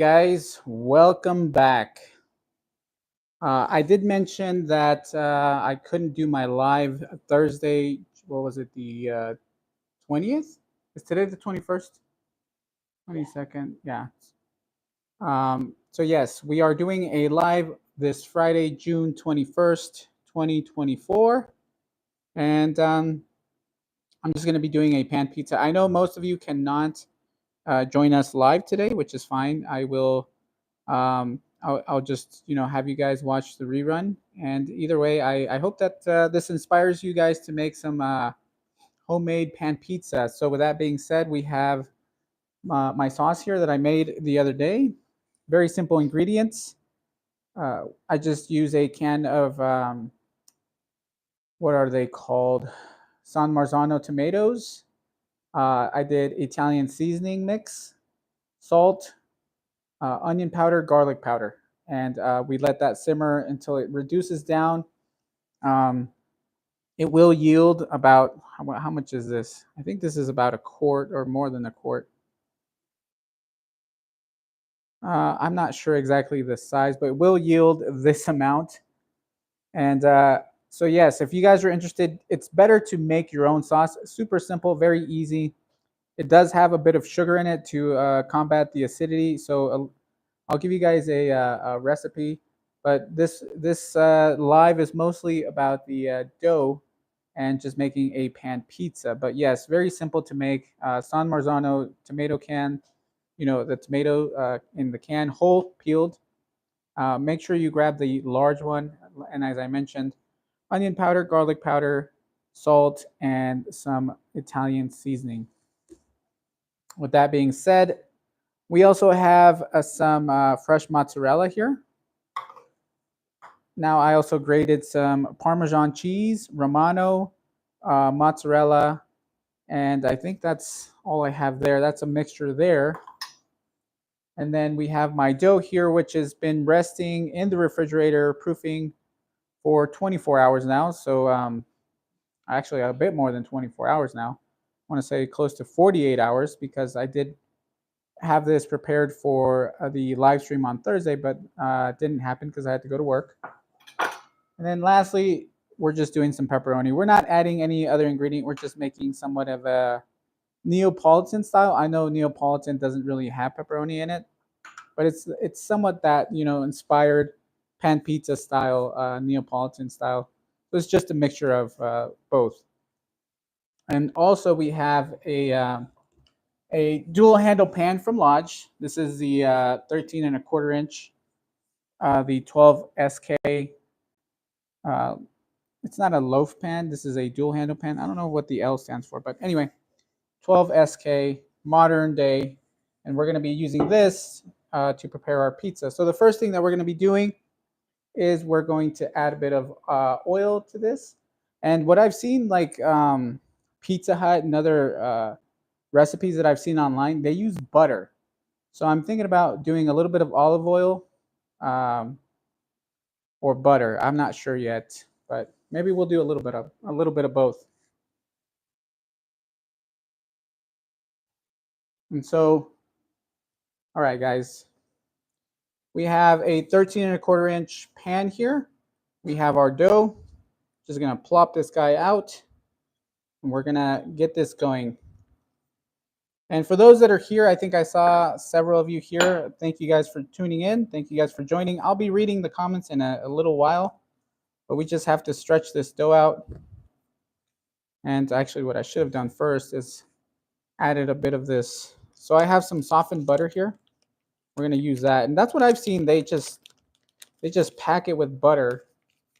Guys, welcome back. I did mention that I couldn't do my live Thursday. What was it? The 20th? Is today the 21st? 22nd? Yeah. So yes, we are doing a live this Friday, June 21st, 2024. And I'm just going to be doing a pan pizza. I know most of you cannot join us live today, which is fine. I'll just have you guys watch the rerun, and either way, I hope that this inspires you guys to make some homemade pan pizza. So with that being said, we have my sauce here that I made the other day. Very simple ingredients. I just use a can of what are they called? San Marzano tomatoes. I did Italian seasoning mix, salt, onion powder, garlic powder, and we let that simmer until it reduces down. Um, it will yield about how much is this? I think this is about a quart or more than a quart. I'm not sure exactly the size, but it will yield this amount. And so yes, if you guys are interested, it's better to make your own sauce. Super simple, very easy. It does have a bit of sugar in it to combat the acidity. So I'll give you guys a recipe, but this live is mostly about the dough and just making a pan pizza. But yes, very simple to make. San Marzano tomato can, the tomato in the can, whole peeled. Make sure you grab the large one, and as I mentioned, onion powder, garlic powder, salt, and some Italian seasoning. With that being said, we also have some fresh mozzarella here. Now I also grated some Parmesan cheese, Romano, mozzarella, and I think that's all I have there. That's a mixture there. And then we have my dough here, which has been resting in the refrigerator, proofing for 24 hours now. So actually a bit more than 24 hours now. I want to say close to 48 hours because I did have this prepared for the live stream on Thursday, but didn't happen because I had to go to work. And then lastly, we're just doing some pepperoni. We're not adding any other ingredient. We're just making somewhat of a Neapolitan style. I know Neapolitan doesn't really have pepperoni in it, but it's somewhat that inspired pan pizza style, Neapolitan style. So it's just a mixture of both. And also we have a dual handle pan from Lodge. This is the 13 and a quarter inch, the 12 SK. Uh, it's not a loaf pan. This is a dual handle pan. I don't know what the L stands for, but anyway, 12 SK, modern day, and we're going to be using this to prepare our pizza. So the first thing that we're going to be doing is we're going to add a bit of oil to this. And what I've seen, like Pizza Hut and other recipes that I've seen online, they use butter. So I'm thinking about doing a little bit of olive oil um, or butter. I'm not sure yet, but maybe we'll do a little bit of both. And so, all right, guys, we have a 13 and a quarter inch pan here. We have our dough. Just gonna plop this guy out, and we're gonna get this going. And for those that are here, I think I saw several of you here. Thank you guys for tuning in. Thank you guys for joining. I'll be reading the comments in a little while, but we just have to stretch this dough out. And actually, what I should have done first is added a bit of this. So I have some softened butter here. We're gonna use that, and that's what I've seen. They just pack it with butter,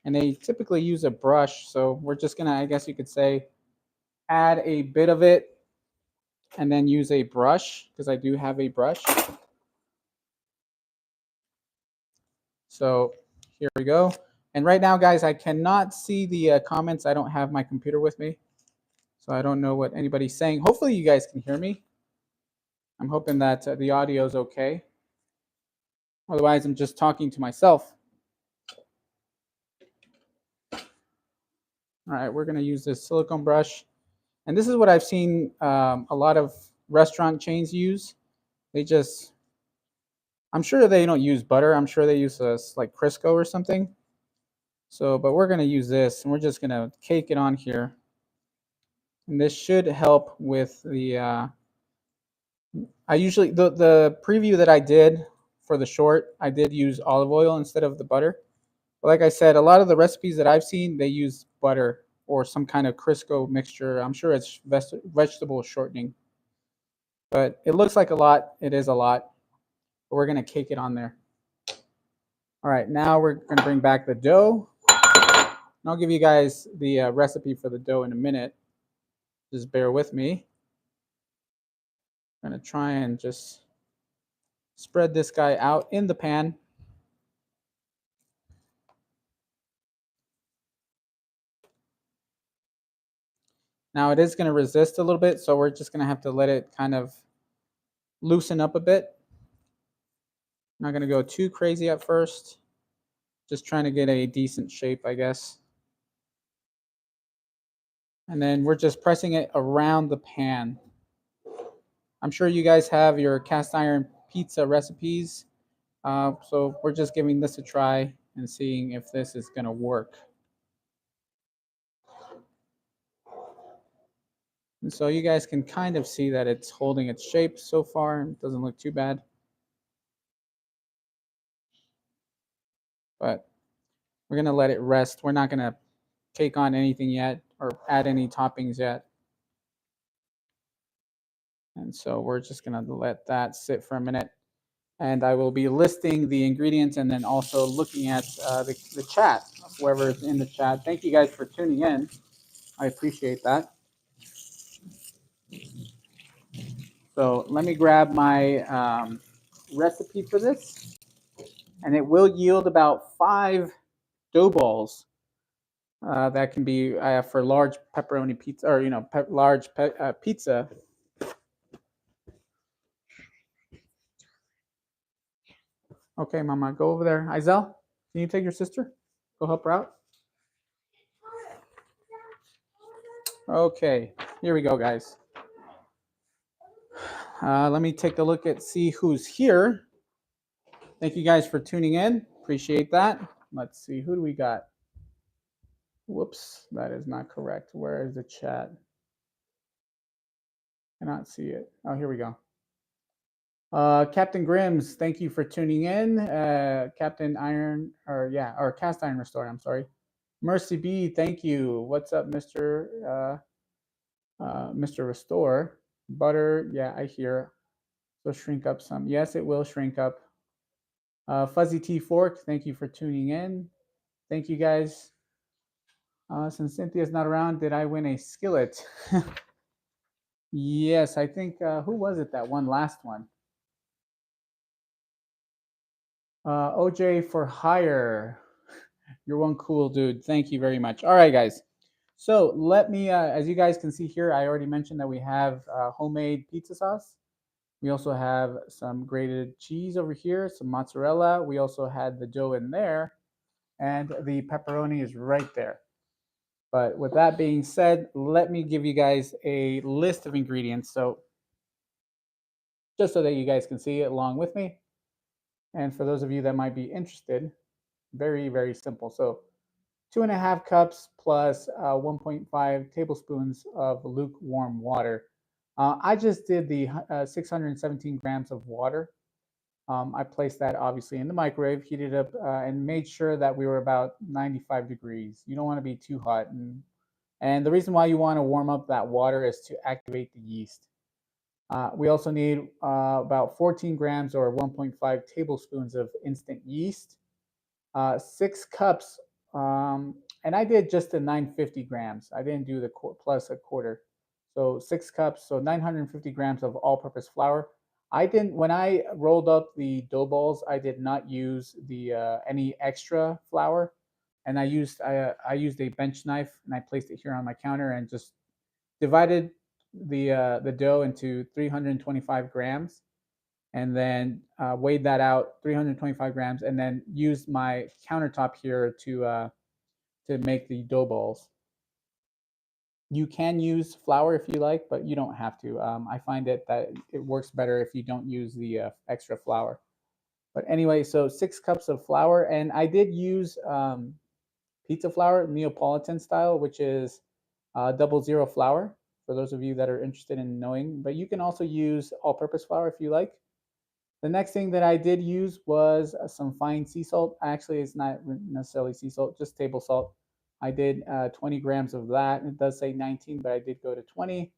and they typically use a brush. So we're just gonna, I guess you could say, add a bit of it, and then use a brush because I do have a brush. So here we go. And right now, guys, I cannot see the comments. I don't have my computer with me, so I don't know what anybody's saying. Hopefully, you guys can hear me. I'm hoping that the audio is okay. Otherwise, I'm just talking to myself. All right, we're going to use this silicone brush. And this is what I've seen a lot of restaurant chains use. They just I'm sure they don't use butter. I'm sure they use like Crisco or something. So, but we're gonna use this, and we're just gonna cake it on here. And this should help with the. I usually the preview that I did for the short, I did use olive oil instead of the butter. But like I said, a lot of the recipes that I've seen, they use butter or some kind of Crisco mixture. I'm sure it's vegetable shortening, but it looks like a lot. It is a lot, but we're gonna cake it on there. All right, now we're gonna bring back the dough. And I'll give you guys the recipe for the dough in a minute. Just bear with me. I'm gonna try and just spread this guy out in the pan. Now it is going to resist a little bit, so we're just going to have to let it kind of loosen up a bit. Not going to go too crazy at first. Just trying to get a decent shape, I guess. And then we're just pressing it around the pan. I'm sure you guys have your cast iron pizza recipes. So we're just giving this a try and seeing if this is going to work. And so you guys can kind of see that it's holding its shape so far. It doesn't look too bad. But we're going to let it rest. We're not going to take on anything yet or add any toppings yet. And so we're just going to let that sit for a minute. And I will be listing the ingredients and then also looking at the chat, whoever's in the chat. Thank you guys for tuning in. I appreciate that. So let me grab my recipe for this. And it will yield about 5 dough balls. That can be for large pepperoni pizza, or large pizza. Okay, Mama, go over there. Izel, can you take your sister? Go help her out. Okay, here we go, guys. Let me take a look at see who's here. Thank you guys for tuning in. Appreciate that. Let's see, who do we got? Whoops, that is not correct. Where is the chat? Cannot see it. Oh, here we go. Captain Grims, thank you for tuning in. Captain Iron, or Cast Iron Restore, I'm sorry. Mercy B, thank you. What's up, Mr. Mr. Restore? Butter, yeah, I hear. So shrink up some. Yes, it will shrink up. Fuzzy T Fork, thank you for tuning in. Thank you guys. Since Cynthia's not around, did I win a skillet? Yes, I think, who was it that won last one? OJ for hire. You're one cool dude. Thank you very much. All right, guys. So let me, as you guys can see here, I already mentioned that we have homemade pizza sauce. We also have some grated cheese over here, some mozzarella. We also had the dough in there, and the pepperoni is right there. But with that being said, let me give you guys a list of ingredients. So just so that you guys can see it along with me. And for those of you that might be interested, very, very simple. So 2.5 cups plus 1.5 tablespoons of lukewarm water. I just did the 617 grams of water. I placed that obviously in the microwave, heated up, and made sure that we were about 95 degrees. You don't want to be too hot. And the reason why you want to warm up that water is to activate the yeast. We also need about 14 grams or 1.5 tablespoons of instant yeast, 6 cups, and I did just the 950 grams. I didn't do the plus a quarter. So 6 cups, so 950 grams of all-purpose flour. I didn't, when I rolled up the dough balls, I did not use the any extra flour, and I used a bench knife and I placed it here on my counter and just divided the dough into 325 grams, and then weighed that out 325 grams, and then used my countertop here to make the dough balls. You can use flour if you like, but you don't have to. I find that it works better if you don't use the extra flour. But anyway, so 6 cups of flour, and I did use pizza flour, Neapolitan style, which is 00 flour, for those of you that are interested in knowing. But you can also use all-purpose flour if you like. The next thing that I did use was some fine sea salt. Actually, it's not necessarily sea salt, just table salt. I did 20 grams of that. It does say 19, but I did go to 20.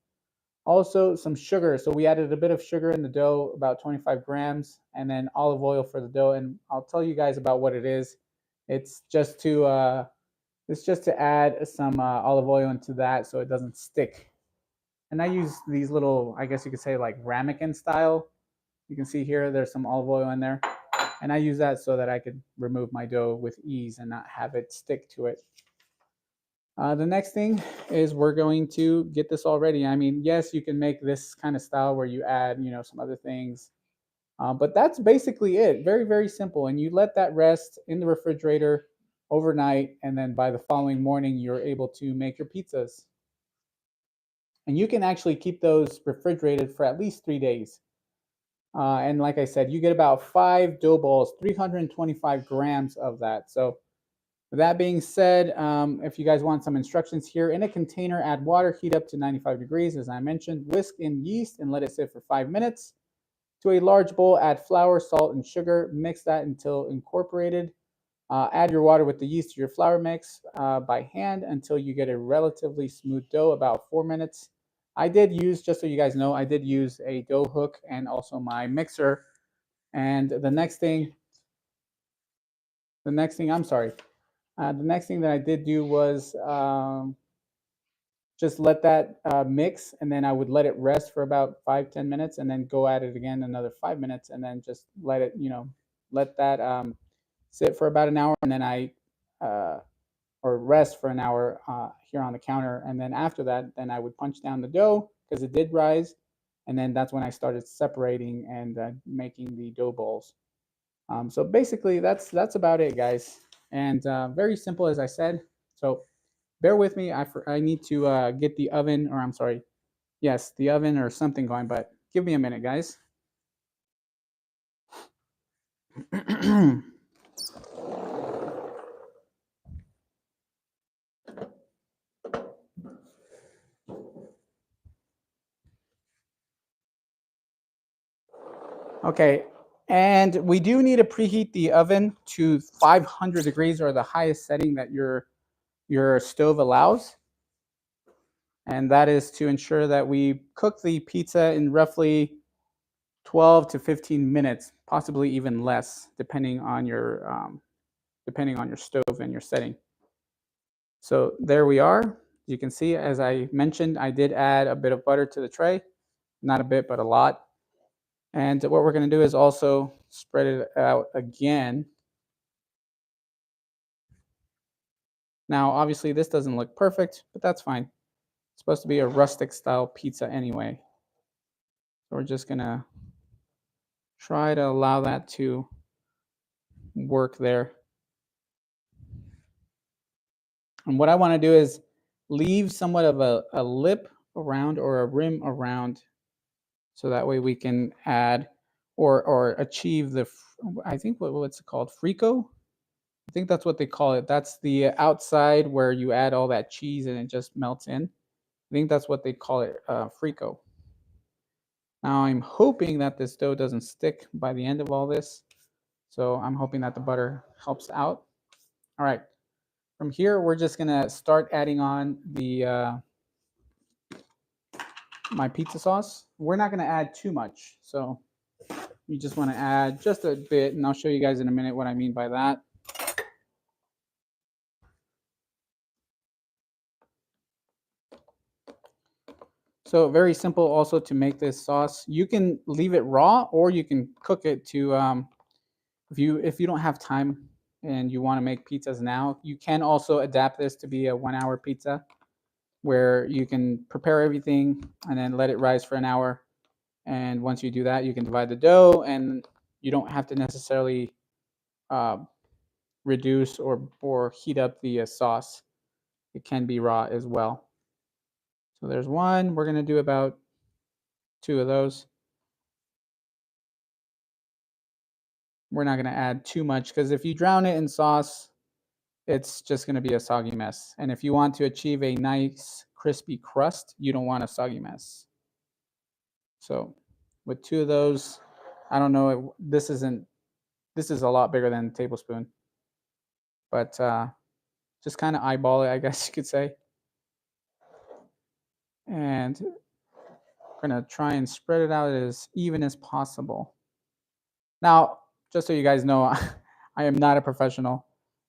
Also, some sugar. So we added a bit of sugar in the dough, about 25 grams, and then olive oil for the dough. And I'll tell you guys about what it is. It's just to add some olive oil into that so it doesn't stick. And I use these little, I guess you could say like ramekin style. You can see here, there's some olive oil in there. And I use that so that I could remove my dough with ease and not have it stick to it. The next thing is we're going to get this all ready. I mean, yes, you can make this kind of style where you add, some other things. But that's basically it. Very, very simple. And you let that rest in the refrigerator overnight. And then by the following morning, you're able to make your pizzas. And you can actually keep those refrigerated for at least 3 days. And like I said, you get about 5 dough balls, 325 grams of that. So with that being said, if you guys want some instructions here, in a container, add water, heat up to 95 degrees, as I mentioned, whisk in yeast and let it sit for 5 minutes. To a large bowl, add flour, salt, and sugar. Mix that until incorporated. Add your water with the yeast to your flour mix by hand until you get a relatively smooth dough, about 4 minutes. I did use, just so you guys know, I did use a dough hook and also my mixer. And the next thing, I'm sorry, the next thing that I did do was just let that mix, and then I would let it rest for about 5-10 minutes, and then go at it again another 5 minutes, and then just let it, let that sit for about an hour, and then uh, or rest for an hour here on the counter, and then after that, then I would punch down the dough because it did rise, and then that's when I started separating and making the dough balls. So basically, that's about it, guys, and very simple, as I said. So bear with me. I need to get the oven, or I'm sorry, yes, the oven or something going, but give me a minute, guys. Okay, and we do need to preheat the oven to 500 degrees, or the highest setting that your stove allows. And that is to ensure that we cook the pizza in roughly 12 to 15 minutes, possibly even less, depending on your stove and your setting. So there we are. You can see, as I mentioned, I did add a bit of butter to the tray, not a bit, but a lot. And what we're going to do is also spread it out again. Now, obviously, this doesn't look perfect, but that's fine. It's supposed to be a rustic style pizza anyway. So we're just going to try to allow that to work there. And what I want to do is leave somewhat of a lip around, or a rim around, so that way we can add or achieve the, I think what's it called, frico? I think that's what they call it. That's the outside where you add all that cheese and it just melts in. I think that's what they call it, frico. Now I'm hoping that this dough doesn't stick by the end of all this. So I'm hoping that the butter helps out. All right. From here, we're just gonna start adding on the my pizza sauce. We're not gonna add too much, so you just want to add just a bit, and I'll show you guys in a minute what I mean by that. So very simple also to make this sauce. You can leave it raw, or you can cook it to, if you don't have time and you want to make pizzas now, you can also adapt this to be a 1-hour pizza, where you can prepare everything and then let it rise for an hour. And once you do that, you can divide the dough, and you don't have to necessarily uh, reduce or heat up the sauce. It can be raw as well. So there's one. We're going to do about 2 of those. We're not going to add too much because if you drown it in sauce, it's just going to be a soggy mess. And if you want to achieve a nice crispy crust, you don't want a soggy mess. So with 2 of those, I don't know, this is a lot bigger than a tablespoon, but just kind of eyeball it, I guess you could say. And we're going to try and spread it out as even as possible. Now, just so you guys know, I am not a professional.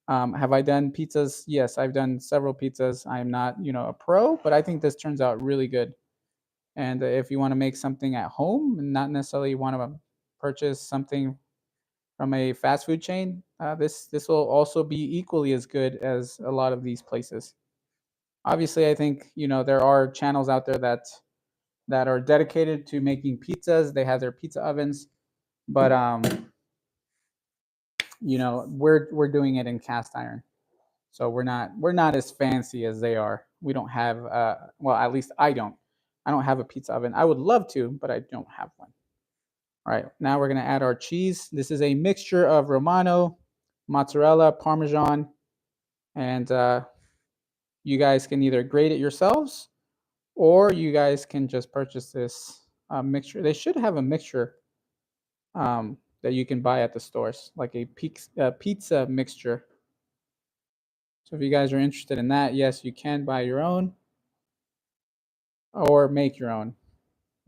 Have I done pizzas? Yes, I've done several pizzas. I am not, a pro, but I think this turns out really good. And if you want to make something at home and not necessarily want to purchase something from a fast food chain, this will also be equally as good as a lot of these places. Obviously, I think there are channels out there that are dedicated to making pizzas. They have their pizza ovens, but we're doing it in cast iron, so we're not as fancy as they are. We don't have well, at least I don't have a pizza oven. I would love to, but I don't have one. All right, now we're going to add our cheese. This is a mixture of Romano, mozzarella, Parmesan, and you guys can either grate it yourselves or you guys can just purchase this mixture. They should have a mixture that you can buy at the stores, like a pizza mixture. So if you guys are interested in that, yes, you can buy your own or make your own.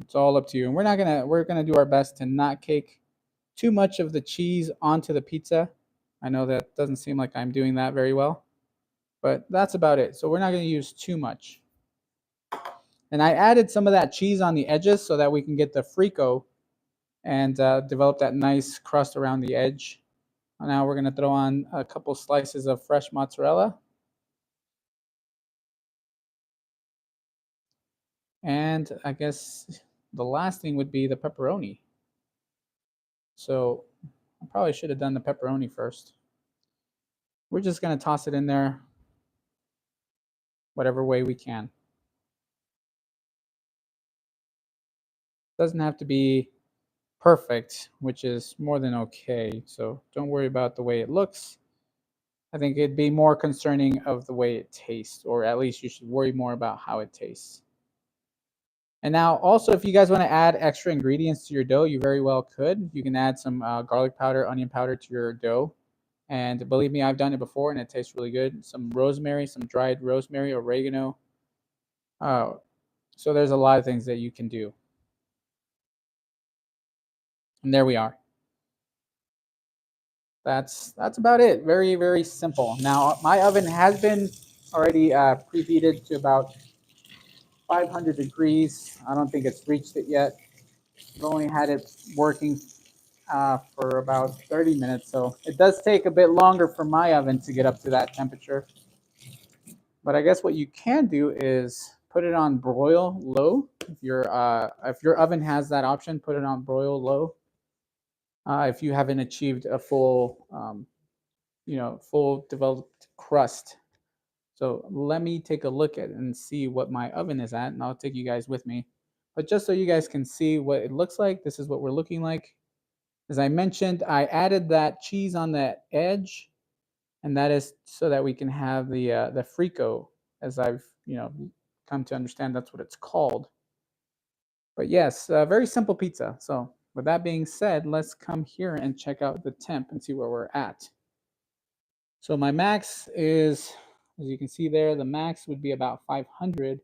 It's all up to you. And we're gonna do our best to not cake too much of the cheese onto the pizza. I know that doesn't seem like I'm doing that very well, but that's about it. So we're not gonna use too much. And I added some of that cheese on the edges so that we can get the frico and develop that nice crust around the edge. Now we're gonna throw on a couple slices of fresh mozzarella. And I guess the last thing would be the pepperoni. So I probably should have done the pepperoni first. We're just going to toss it in there whatever way we can. Doesn't have to be perfect, which is more than okay. So don't worry about the way it looks. I think it'd be more concerning of the way it tastes, or at least you should worry more about how it tastes. And now also, if you guys want to add extra ingredients to your dough, you very well could. You can add some garlic powder, onion powder to your dough. And believe me, I've done it before and it tastes really good. Some rosemary, some dried rosemary, oregano. So there's a lot of things that you can do. And there we are. That's about it. Very, very simple. Now, my oven has been already preheated to about 500 degrees. I don't think it's reached it yet. I've only had it working for about 30 minutes, so it does take a bit longer for my oven to get up to that temperature. But I guess what you can do is put it on broil low. If your oven has that option, put it on broil low. If you haven't achieved a full full developed crust. So let me take a look at it and see what my oven is at, and I'll take you guys with me. But just so you guys can see what it looks like, this is what we're looking like. As I mentioned, I added that cheese on the edge, and that is so that we can have the frico, as I've come to understand that's what it's called. But yes, very simple pizza. So with that being said, let's come here and check out the temp and see where we're at. So my max is, as you can see there, the max would be about 500.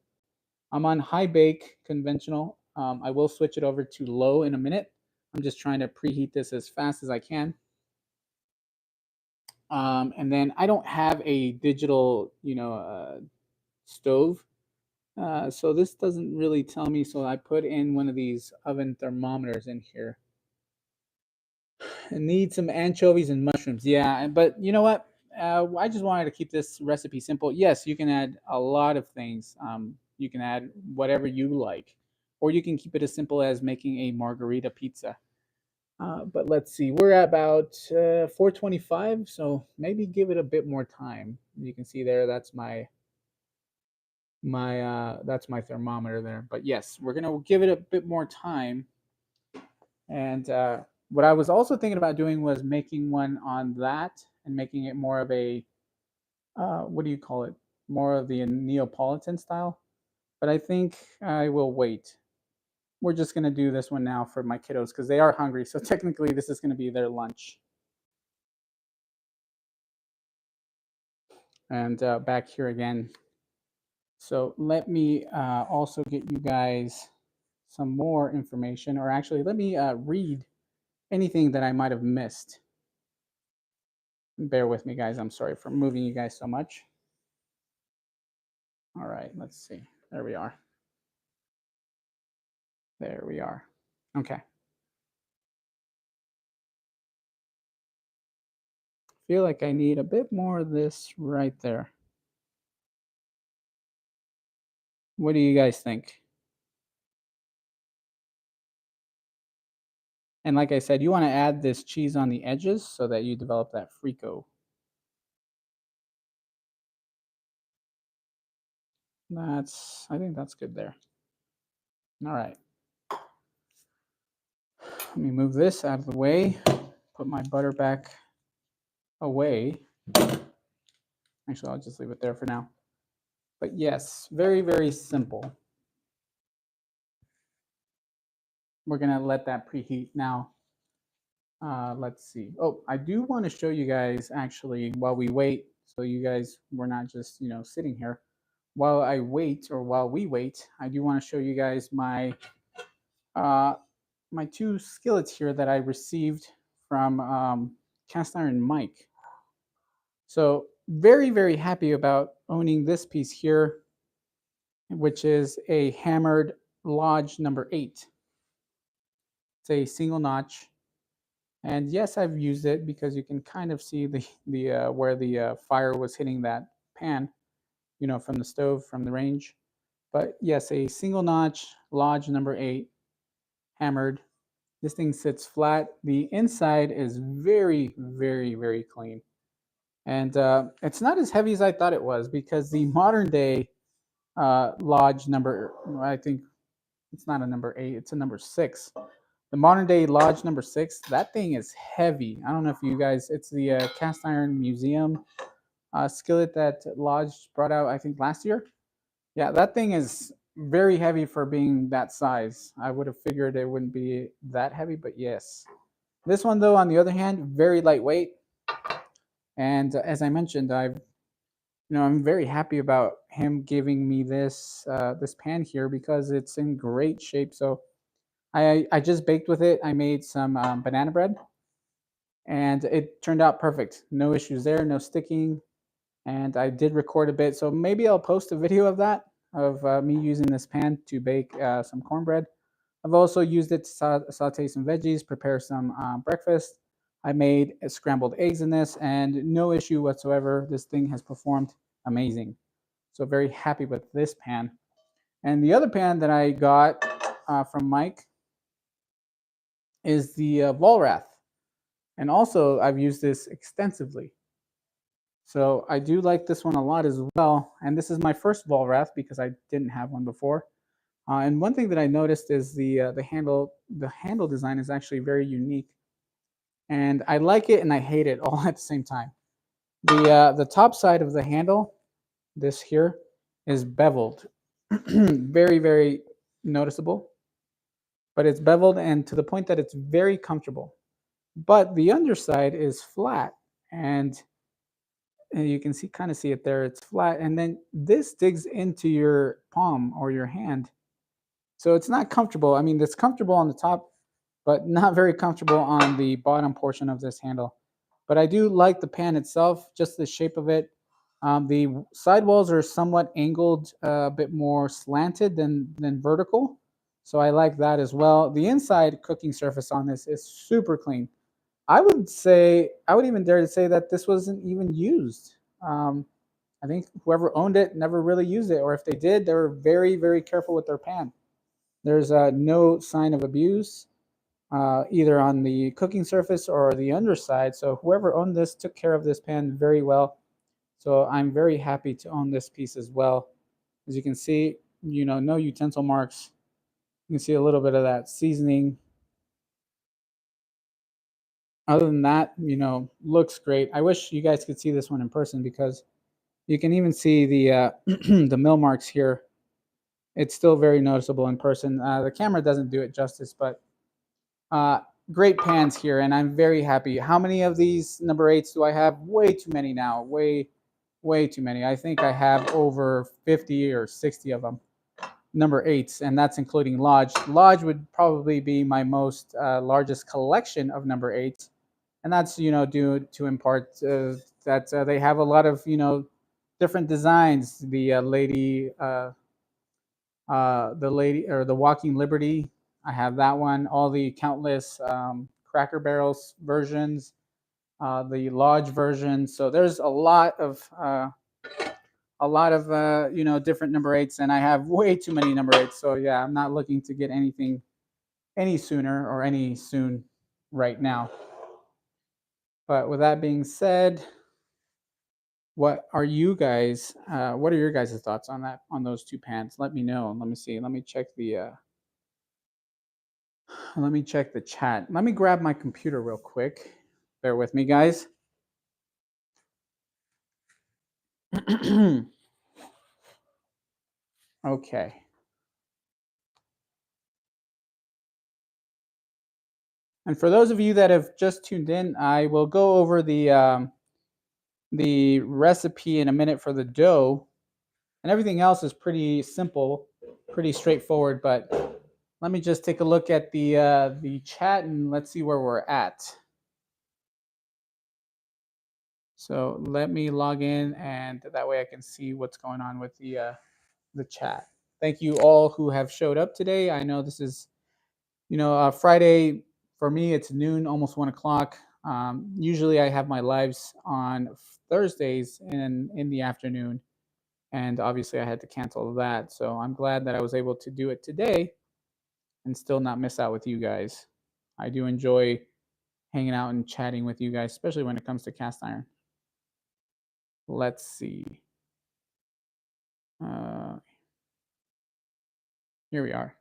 I'm on high bake conventional. I will switch it over to low in a minute. I'm just trying to preheat this as fast as I can. And then I don't have a digital, stove. So this doesn't really tell me. So I put in one of these oven thermometers in here. I need some anchovies and mushrooms. Yeah, but you know what? I just wanted to keep this recipe simple. Yes, you can add a lot of things. You can add whatever you like, or you can keep it as simple as making a margarita pizza. But let's see, we're at about 425, so maybe give it a bit more time. You can see there, that's my thermometer there. But yes, we're gonna give it a bit more time, and What I was also thinking about doing was making one on that and making it more of a what do you call it? More of the Neapolitan style. But I think I will wait. We're just gonna do this one now for my kiddos because they are hungry. So technically, this is gonna be their lunch. And back here again. So let me also get you guys some more information, or actually, let me read anything that I might have missed. Bear with me, guys. I'm sorry for moving you guys so much. All right, let's see. There we are. There we are. Okay. Feel like I need a bit more of this right there. What do you guys think? And like I said, you want to add this cheese on the edges so that you develop that frico. I think that's good there. All right. Let me move this out of the way. Put my butter back away. Actually, I'll just leave it there for now. But yes, very, very simple. We're going to let that preheat now. Let's see. Oh, I do want to show you guys actually while we wait, so you guys we're not just sitting here. While I wait, or while we wait, I do want to show you guys uh, my two skillets here that I received from Cast Iron Mike. So very, very happy about owning this piece here, which is a hammered Lodge number 8. It's a single notch. And yes, I've used it because you can kind of see the where the fire was hitting that pan, from the stove, from the range. But yes, a single notch Lodge number 8 hammered. This thing sits flat. The inside is very, very, very clean. And it's not as heavy as I thought it was, because the modern day Lodge number, I think it's not a number 8, it's a number 6. The modern day Lodge number 6, that thing is heavy. I don't know if you guys, it's the Cast Iron Museum skillet that Lodge brought out, I think, last year. Yeah, that thing is very heavy for being that size. I would have figured it wouldn't be that heavy, but yes. This one, though, on the other hand, very lightweight. And as I mentioned, I'm very happy about him giving me this pan here because it's in great shape. So I just baked with it. I made some banana bread, and it turned out perfect. No issues there, no sticking. And I did record a bit, so maybe I'll post a video of that, of me using this pan to bake some cornbread. I've also used it to saute some veggies, prepare some breakfast. I made scrambled eggs in this, and no issue whatsoever. This thing has performed amazing. So very happy with this pan. And the other pan that I got from Mike is the Volrath. And also, I've used this extensively. So I do like this one a lot as well. And this is my first Volrath because I didn't have one before. And one thing that I noticed is the handle design is actually very unique. And I like it and I hate it all at the same time. The top side of the handle, this here, is beveled. Very, very noticeable. But it's beveled, and to the point that it's very comfortable. But the underside is flat, and you can kind of see it there. It's flat, and then this digs into your palm or your hand, so it's not comfortable. I mean, it's comfortable on the top, but not very comfortable on the bottom portion of this handle. But I do like the pan itself, just the shape of it. The sidewalls are somewhat angled, a bit more slanted than vertical, so I like that as well. The inside cooking surface on this is super clean. I would even dare to say that this wasn't even used. I think whoever owned it never really used it, or if they did, they were very, very careful with their pan. There's no sign of abuse, either on the cooking surface or the underside. So whoever owned this took care of this pan very well. So I'm very happy to own this piece as well. As you can see, no utensil marks. You can see a little bit of that seasoning Other than that, looks great. I wish you guys could see this one in person because you can even see the the mill marks here. It's still very noticeable in person. The camera doesn't do it justice, but uh, great pans here, and I'm very happy. How many of these number eights do I have? Way too many now. Way too many. I think I have over 50 or 60 of them. Number eights, and that's including Lodge. Lodge would probably be my most largest collection of number eights, and that's due to in part that they have a lot of different designs. The lady or the Walking Liberty. I have that one. All the countless Cracker Barrels versions, the Lodge version. So there's a lot of different number eights, and I have way too many number eights. So yeah, I'm not looking to get anything any sooner or any soon right now. But with that being said, what are your guys' thoughts on those two pans? Let me know. Let me see. Let me check the chat. Let me grab my computer real quick. Bear with me, guys. Okay. And for those of you that have just tuned in, I will go over the recipe in a minute for the dough, and everything else is pretty simple, pretty straightforward. But let me just take a look at the chat and let's see where we're at. So let me log in, and that way I can see what's going on with the chat. Thank you all who have showed up today. I know this is, Friday for me. It's noon, almost 1 o'clock. Usually I have my lives on Thursdays in the afternoon, and obviously I had to cancel that. So I'm glad that I was able to do it today and still not miss out with you guys. I do enjoy hanging out and chatting with you guys, especially when it comes to cast iron. Let's see. Here we are.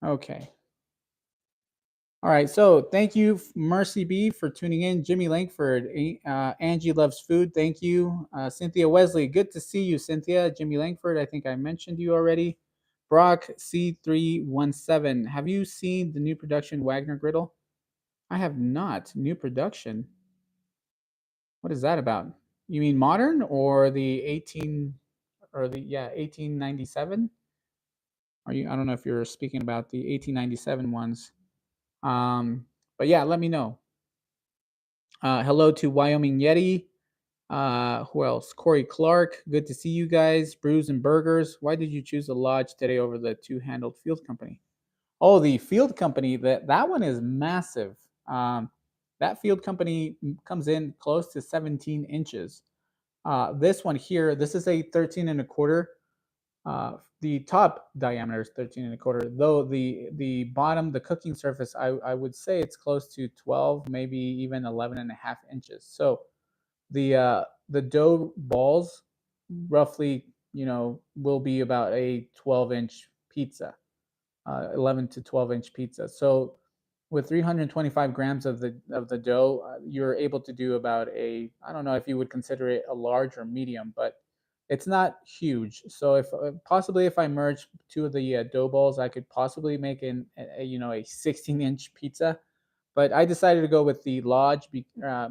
Okay. All right. So thank you, Mercy B, for tuning in. Jimmy Langford, Angie Loves Food. Thank you. Cynthia Wesley. Good to see you, Cynthia. Jimmy Langford. I think I mentioned you already. Brock C317. Have you seen the new production Wagner griddle? I have not. New production. What is that about? You mean modern or the 1897? I don't know if you're speaking about the 1897 ones. But yeah, let me know. Hello to Wyoming Yeti. Who else? Corey Clark. Good to see you guys. Brews and Burgers. Why did you choose the Lodge today over the two-handled Field Company? Oh, the Field Company. That one is massive. That Field Company comes in close to 17 inches. This one here, this is a 13 and a quarter. The top diameter is 13 and a quarter, though the bottom, the cooking surface, I would say it's close to 12, maybe even 11 and a half inches. So the dough balls roughly, will be about a 12-inch pizza, 11 to 12-inch pizza. So with 325 grams of the dough, you're able to do about I don't know if you would consider it a large or medium, but it's not huge. So if possibly if I merge two of the dough balls, I could possibly make a 16-inch pizza. But I decided to go with the Lodge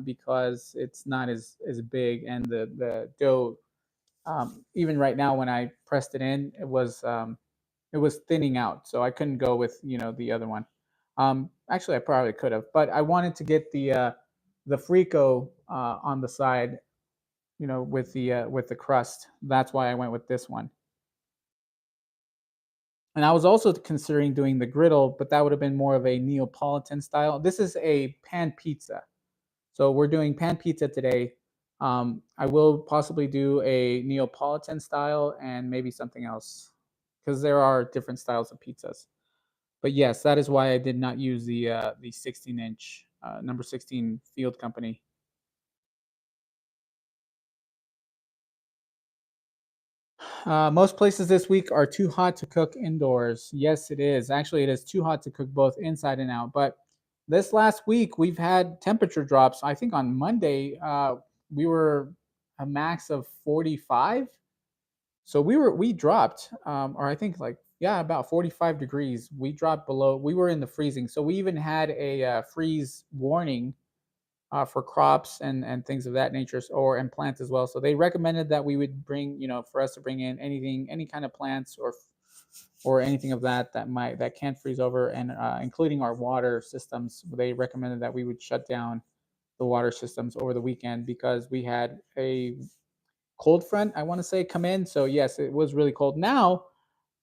because it's not as big, and the dough, even right now when I pressed it in, it was thinning out, so I couldn't go with the other one. Actually, I probably could have, but I wanted to get the Frico on the side, with the crust. That's why I went with this one. And I was also considering doing the griddle, but that would have been more of a Neapolitan style. This is a pan pizza, so we're doing pan pizza today. I will possibly do a Neapolitan style and maybe something else, because there are different styles of pizzas. But yes, that is why I did not use the 16-inch number 16 Field Company. Most places this week are too hot to cook indoors. Yes, it is. Actually, it is too hot to cook both inside and out. But this last week we've had temperature drops. I think on Monday we were a max of 45. So we dropped, or I think like yeah, about 45 degrees. We dropped below. We were in the freezing. So we even had a freeze warning for crops and things of that nature, or and plants as well. So they recommended that we would bring, for us to bring in anything, any kind of plants or anything of that can't freeze over, and including our water systems. They recommended that we would shut down the water systems over the weekend because we had a cold front, I want to say, come in. So yes, it was really cold. Now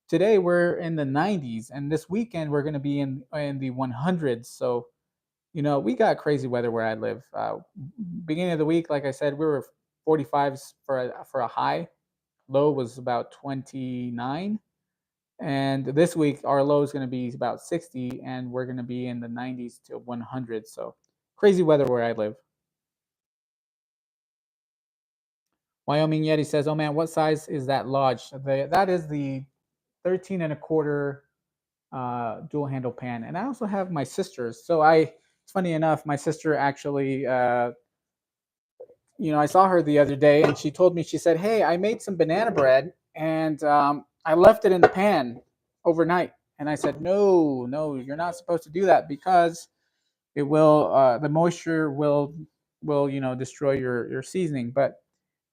today we're in the 90s, and this weekend we're going to be in the 100s. So we got crazy weather where I live. Beginning of the week, like I said, we were 45s for a high. Low was about 29. And this week, our low is going to be about 60, and we're going to be in the 90s to 100. So crazy weather where I live. Wyoming Yeti says, "Oh man, what size is that lodge?" That is the 13 and a quarter dual handle pan. And I also have my sister's. It's funny enough, my sister actually, I saw her the other day, and she told me, she said, "Hey, I made some banana bread, and I left it in the pan overnight." And I said, "No, no, you're not supposed to do that because it will, the moisture will destroy your seasoning." But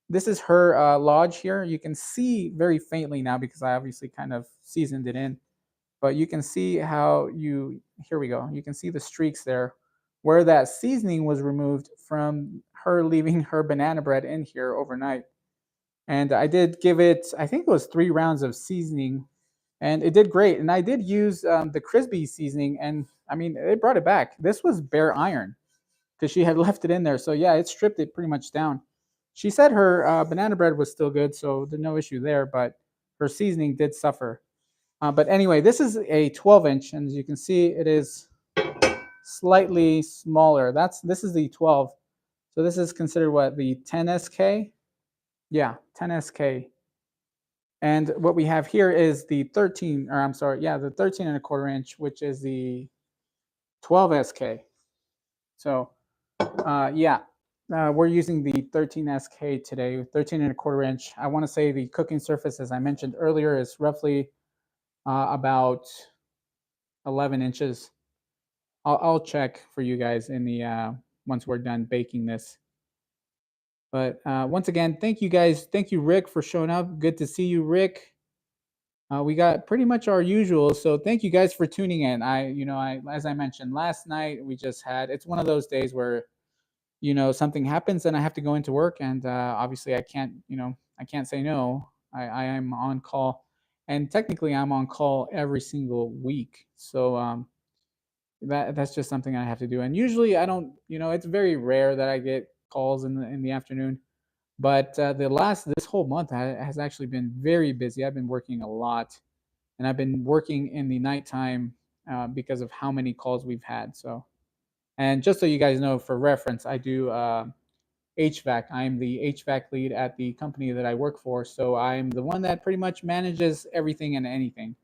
this is her lodge here. You can see very faintly now because I obviously kind of seasoned it in, but you can see how here we go. You can see the streaks there where that seasoning was removed from her leaving her banana bread in here overnight. And I did give it, I think it was 3 rounds of seasoning, and it did great. And I did use the Crispy seasoning, and I mean, it brought it back. This was bare iron because she had left it in there. So yeah, it stripped it pretty much down. She said her banana bread was still good, so there's no issue there, but her seasoning did suffer. But anyway, this is a 12-inch, and as you can see, it is slightly smaller. This is the 12. So this is considered what, the 10SK? Yeah, 10SK. And what we have here is the 13, or I'm sorry, yeah, the 13 and a quarter inch, which is the 12SK. So yeah, we're using the 13SK today, 13 and a quarter inch. I want to say the cooking surface, as I mentioned earlier, is roughly about 11 inches. I'll check for you guys in the once we're done baking this. But once again, thank you guys. Thank you, Rick, for showing up. Good to see you, Rick. We got pretty much our usual. So thank you guys for tuning in. As I mentioned last night, we just had. It's one of those days where something happens and I have to go into work, and obviously I can't say no. I am on call, and technically I'm on call every single week. So that's just something I have to do. And usually I don't, it's very rare that I get calls in the afternoon. But this whole month has actually been very busy. I've been working a lot, and I've been working in the nighttime because of how many calls we've had. So, and just so you guys know, for reference, I do HVAC. I'm the HVAC lead at the company that I work for. So I'm the one that pretty much manages everything and anything.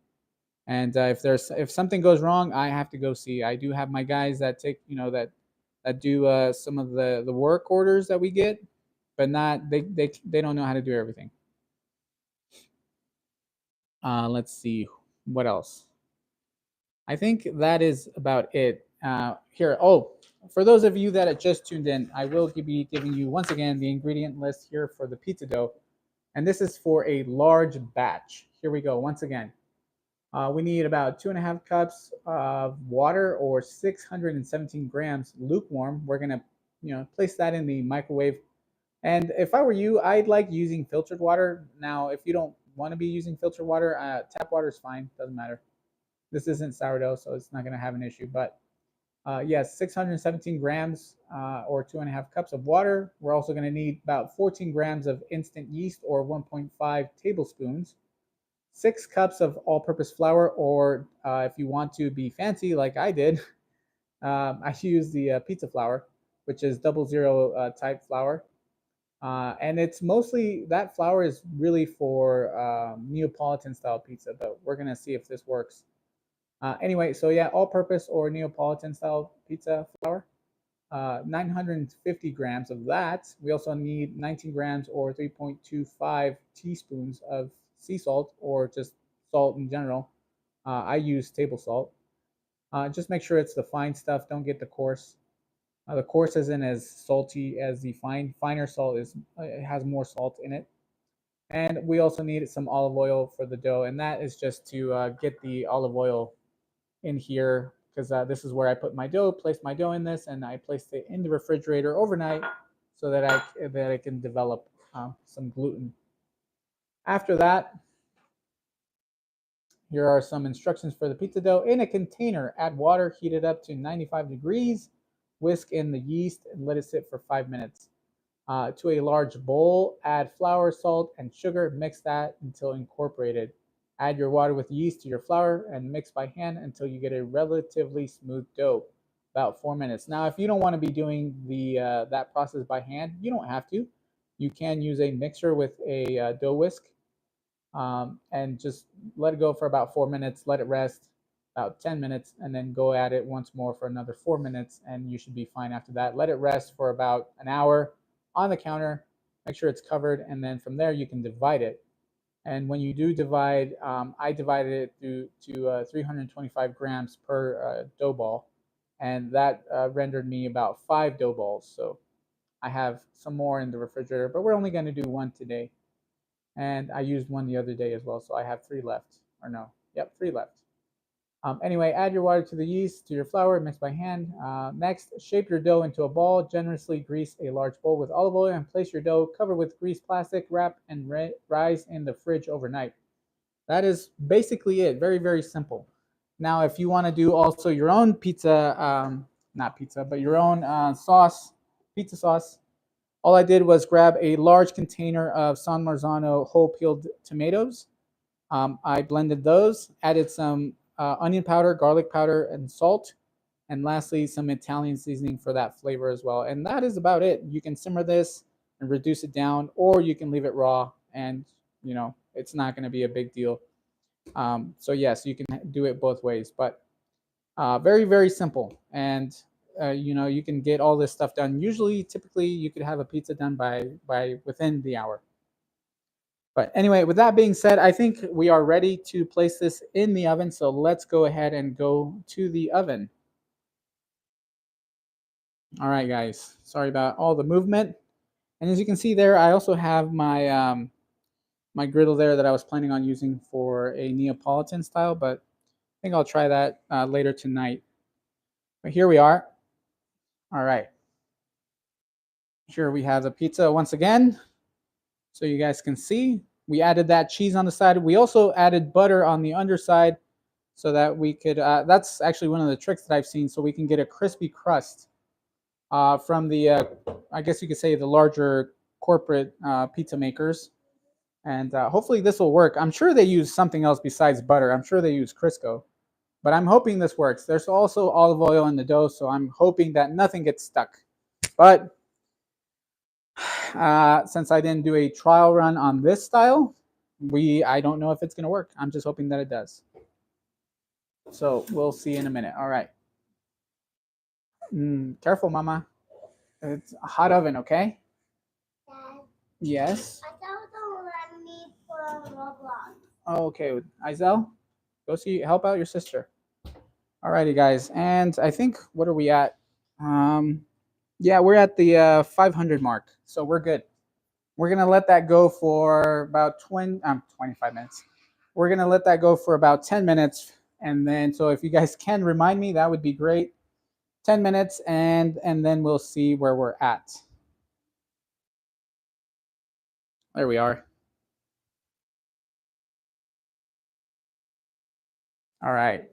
And if something goes wrong, I have to go see. I do have my guys that take that do some of the work orders that we get, but not they don't know how to do everything. Let's see what else. I think that is about it. Here, oh, for those of you that had just tuned in, I will be giving you once again the ingredient list here for the pizza dough, and this is for a large batch. Here we go. Once again, we need about 2.5 cups of water, or 617 grams lukewarm. We're gonna, place that in the microwave. And if I were you, I'd like using filtered water. Now, if you don't want to be using filtered water, tap water is fine. Doesn't matter. This isn't sourdough, so it's not gonna have an issue. But yes, 617 grams or 2.5 cups of water. We're also gonna need about 14 grams of instant yeast, or 1.5 tablespoons. 6 cups of all-purpose flour, or if you want to be fancy like I did, I use the pizza flour, which is 00 type flour, and it's mostly that flour is really for Neapolitan style pizza. But we're gonna see if this works. Anyway, so yeah, all-purpose or Neapolitan style pizza flour. 950 grams of that. We also need 19 grams or 3.25 teaspoons of sea salt or just salt in general. I use table salt. Just make sure it's the fine stuff. Don't get the coarse. The coarse isn't as salty as the finer salt is. It has more salt in it. And we also need some olive oil for the dough, and that is just to get the olive oil in here because this is where I put my dough, placed my dough in this, and I placed it in the refrigerator overnight so that I can develop some gluten. After that, here are some instructions for the pizza dough. In a container, add water, heat it up to 95 degrees, whisk in the yeast, and let it sit for 5 minutes. To a large bowl, add flour, salt, and sugar. Mix that until incorporated. Add your water with yeast to your flour and mix by hand until you get a relatively smooth dough. About 4 minutes. Now, if you don't want to be doing that process by hand, you don't have to. You can use a mixer with a dough whisk and just let it go for about 4 minutes. Let it rest about 10 minutes, and then go at it once more for another 4 minutes, and you should be fine after that. Let it rest for about an hour on the counter. Make sure it's covered, and then from there you can divide it. And when you do divide, I divided it to 325 grams per dough ball, and that rendered me about 5 dough balls. So I have some more in the refrigerator, but we're only going to do one today. And I used one the other day as well, so I have 3 left. Or no, yep, 3 left. Anyway, add your water to the yeast, to your flour, mix by hand. Next, shape your dough into a ball. Generously grease a large bowl with olive oil and place your dough, cover with greased plastic, wrap, and rise in the fridge overnight. That is basically it. Very, very simple. Now, if you want to do also your own pizza, not pizza, but your own sauce, pizza sauce, all I did was grab a large container of San Marzano whole peeled tomatoes. I blended those, added some onion powder, garlic powder, and salt, and lastly, some Italian seasoning for that flavor as well. And that is about it. You can simmer this and reduce it down, or you can leave it raw, and it's not going to be a big deal. So yes, you can do it both ways, but very, very simple. And you can get all this stuff done. Usually, typically, you could have a pizza done by within the hour. But anyway, with that being said, I think we are ready to place this in the oven. So let's go ahead and go to the oven. All right, guys. Sorry about all the movement. And as you can see there, I also have my griddle there that I was planning on using for a Neapolitan style, but I think I'll try that later tonight. But here we are. All right. Here we have the pizza once again. So you guys can see, we added that cheese on the side. We also added butter on the underside so that we could, that's actually one of the tricks that I've seen, so we can get a crispy crust from the, I guess you could say the larger corporate pizza makers. And hopefully this will work. I'm sure they use something else besides butter. I'm sure they use Crisco. But I'm hoping this works. There's also olive oil in the dough, so I'm hoping that nothing gets stuck. But since I didn't do a trial run on this style, I don't know if it's going to work. I'm just hoping that it does. So we'll see in a minute. All right. Careful, Mama. It's a hot oven, okay? Dad. Yes. I don't let me for Roblox. Oh, okay. Izel, go help out your sister. Alrighty, guys. And I think, what are we at? Yeah, we're at the 500 mark, so we're good. We're gonna let that go for about 25 minutes. We're gonna let that go for about 10 minutes, and then so if you guys can remind me, that would be great. 10 minutes, and then we'll see where we're at. There we are. All right.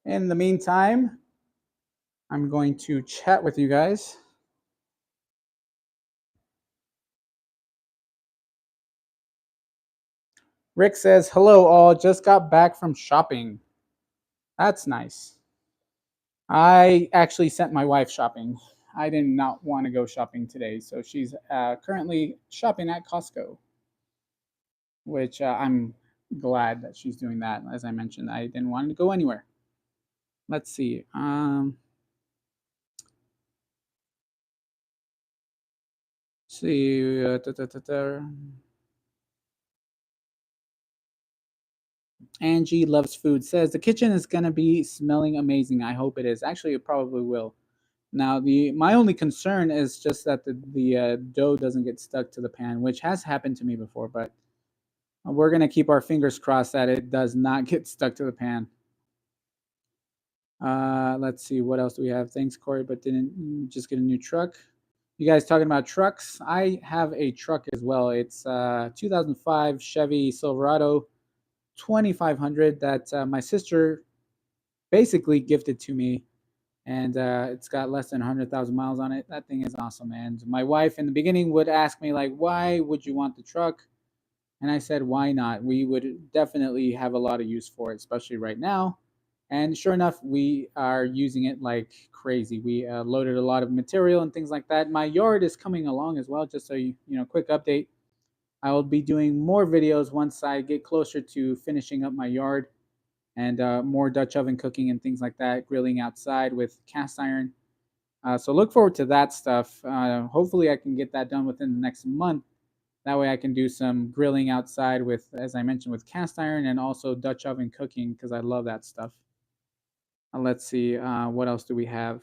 In the meantime, I'm going to chat with you guys. Rick says, hello all, just got back from shopping. That's nice. I actually sent my wife shopping. I did not want to go shopping today, so she's currently shopping at Costco, which I'm glad that she's doing that. As I mentioned, I didn't want to go anywhere. Let's see. See. Angie loves food. Says the kitchen is gonna be smelling amazing. I hope it is. Actually, it probably will. Now, the my only concern is just that the dough doesn't get stuck to the pan, which has happened to me before. But we're gonna keep our fingers crossed that it does not get stuck to the pan. Let's see what else do we have. Thanks, Corey, but didn't just get a new truck. You guys talking about trucks? I have a truck as well. It's 2005 Chevy Silverado 2500 that my sister basically gifted to me, and it's got less than 100,000 miles on it. That thing is awesome. And my wife in the beginning would ask me like, "Why would you want the truck?" And I said, "Why not? We would definitely have a lot of use for it, especially right now." And sure enough, we are using it like crazy. We loaded a lot of material and things like that. My yard is coming along as well. Just so you know, quick update. I will be doing more videos once I get closer to finishing up my yard and more Dutch oven cooking and things like that, grilling outside with cast iron. So look forward to that stuff. Hopefully, I can get that done within the next month. That way, I can do some grilling outside with, as I mentioned, with cast iron and also Dutch oven cooking because I love that stuff. Let's see, what else do we have?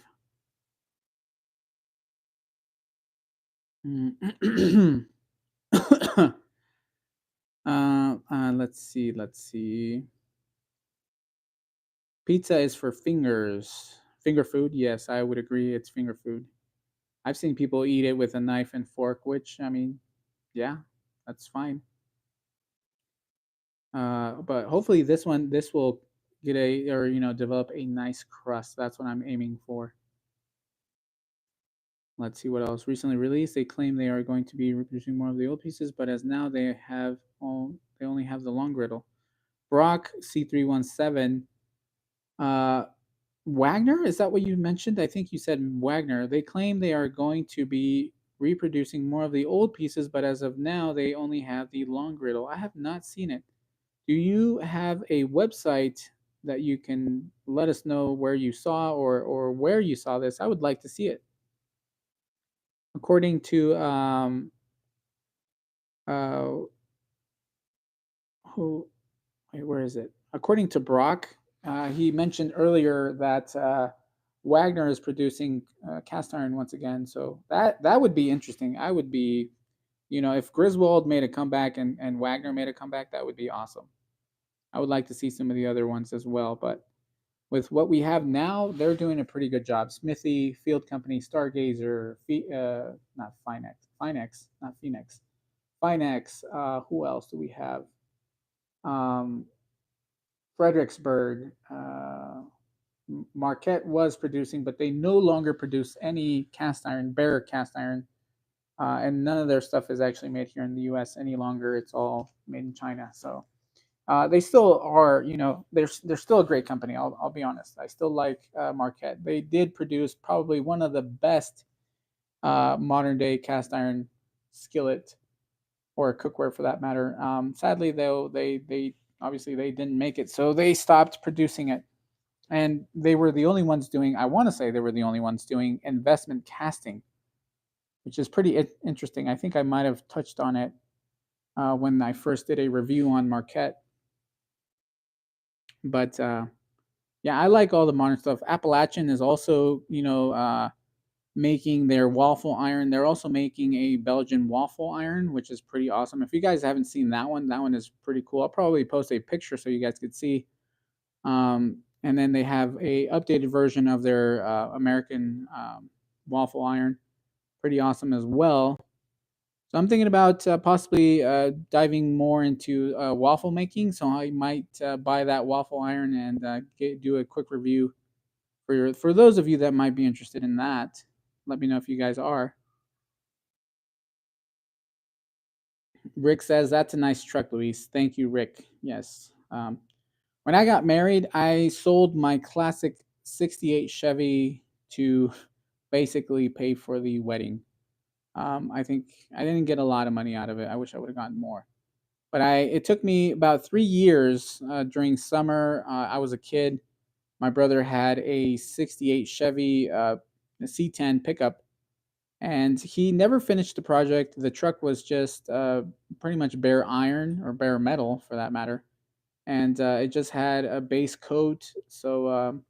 Let's see. Let's see. Pizza is for fingers. Finger food. Yes, I would agree. It's finger food. I've seen people eat it with a knife and fork, which I mean, yeah, that's fine. But hopefully this will get a or develop a nice crust. That's what I'm aiming for. Let's see what else. Recently released, they claim they are going to be reproducing more of the old pieces, but as now they only have the long griddle. Brock C317. Uh, Wagner, is that what you mentioned? I think you said Wagner. They claim they are going to be reproducing more of the old pieces, but as of now, they only have the long griddle. I have not seen it. Do you have a website that you can let us know where you saw or where you saw this? I would like to see it. According to uh who wait, where is it? According to Brock, he mentioned earlier that Wagner is producing cast iron once again. So that would be interesting. I would be, if Griswold made a comeback and Wagner made a comeback, that would be awesome. I would like to see some of the other ones as well. But with what we have now, they're doing a pretty good job. Smithy, Field Company, Stargazer, not not Phoenix, Finex. Who else do we have? Um, Fredericksburg. Marquette was producing, but they no longer produce any cast iron, bare cast iron, and none of their stuff is actually made here in the U.S. any longer. It's all made in China. So they still are, they're still a great company. I'll be honest. I still like Marquette. They did produce probably one of the best modern day cast iron skillet or cookware for that matter. Sadly, though, they obviously they didn't make it, so they stopped producing it. And they were the only ones doing. I want to say they were the only ones doing investment casting, which is pretty interesting. I think I might have touched on it when I first did a review on Marquette. But yeah, I like all the modern stuff. Appalachian is also, making their waffle iron. They're also making a Belgian waffle iron, which is pretty awesome. If you guys haven't seen that one is pretty cool. I'll probably post a picture so you guys could see. And then they have a updated version of their American waffle iron, pretty awesome as well. So I'm thinking about possibly diving more into waffle making. So I might buy that waffle iron and do a quick review for those of you that might be interested in that. Let me know if you guys are. Rick says that's a nice truck, Luis. Thank you, Rick. Yes. When I got married, I sold my classic '68 Chevy to basically pay for the wedding. I think I didn't get a lot of money out of it. I wish I would have gotten more. But it took me about 3 years during summer. I was a kid. My brother had a '68 Chevy C10 pickup, and he never finished the project. The truck was just pretty much bare iron or bare metal for that matter, and it just had a base coat. So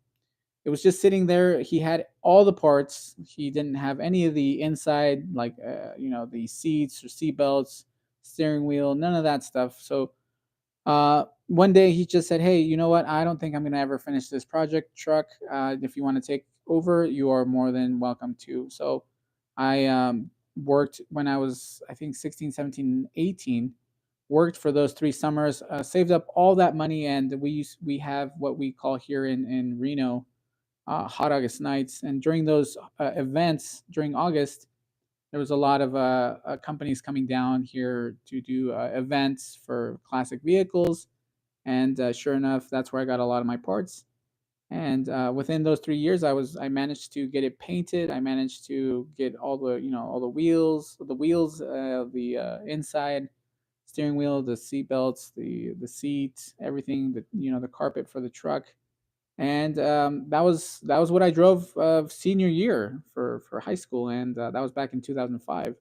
it was just sitting there. He had all the parts. He didn't have any of the inside, like the seats or seat belts, steering wheel, none of that stuff. So one day he just said, "Hey, you know what? I don't think I'm gonna ever finish this project truck. If you want to take over, you are more than welcome to." So I worked when I was, I think, 16, 17, 18. Worked for those 3 summers, saved up all that money, and we have what we call here in Reno hot August nights. And during those events during August, there was a lot of companies coming down here to do events for classic vehicles. And sure enough, that's where I got a lot of my parts. And within those 3 years, I managed to get it painted. I managed to get all the wheels, the inside steering wheel, the seat belts, the seat, everything, the carpet for the truck. And that was what I drove senior year for high school, and that was back in 2005.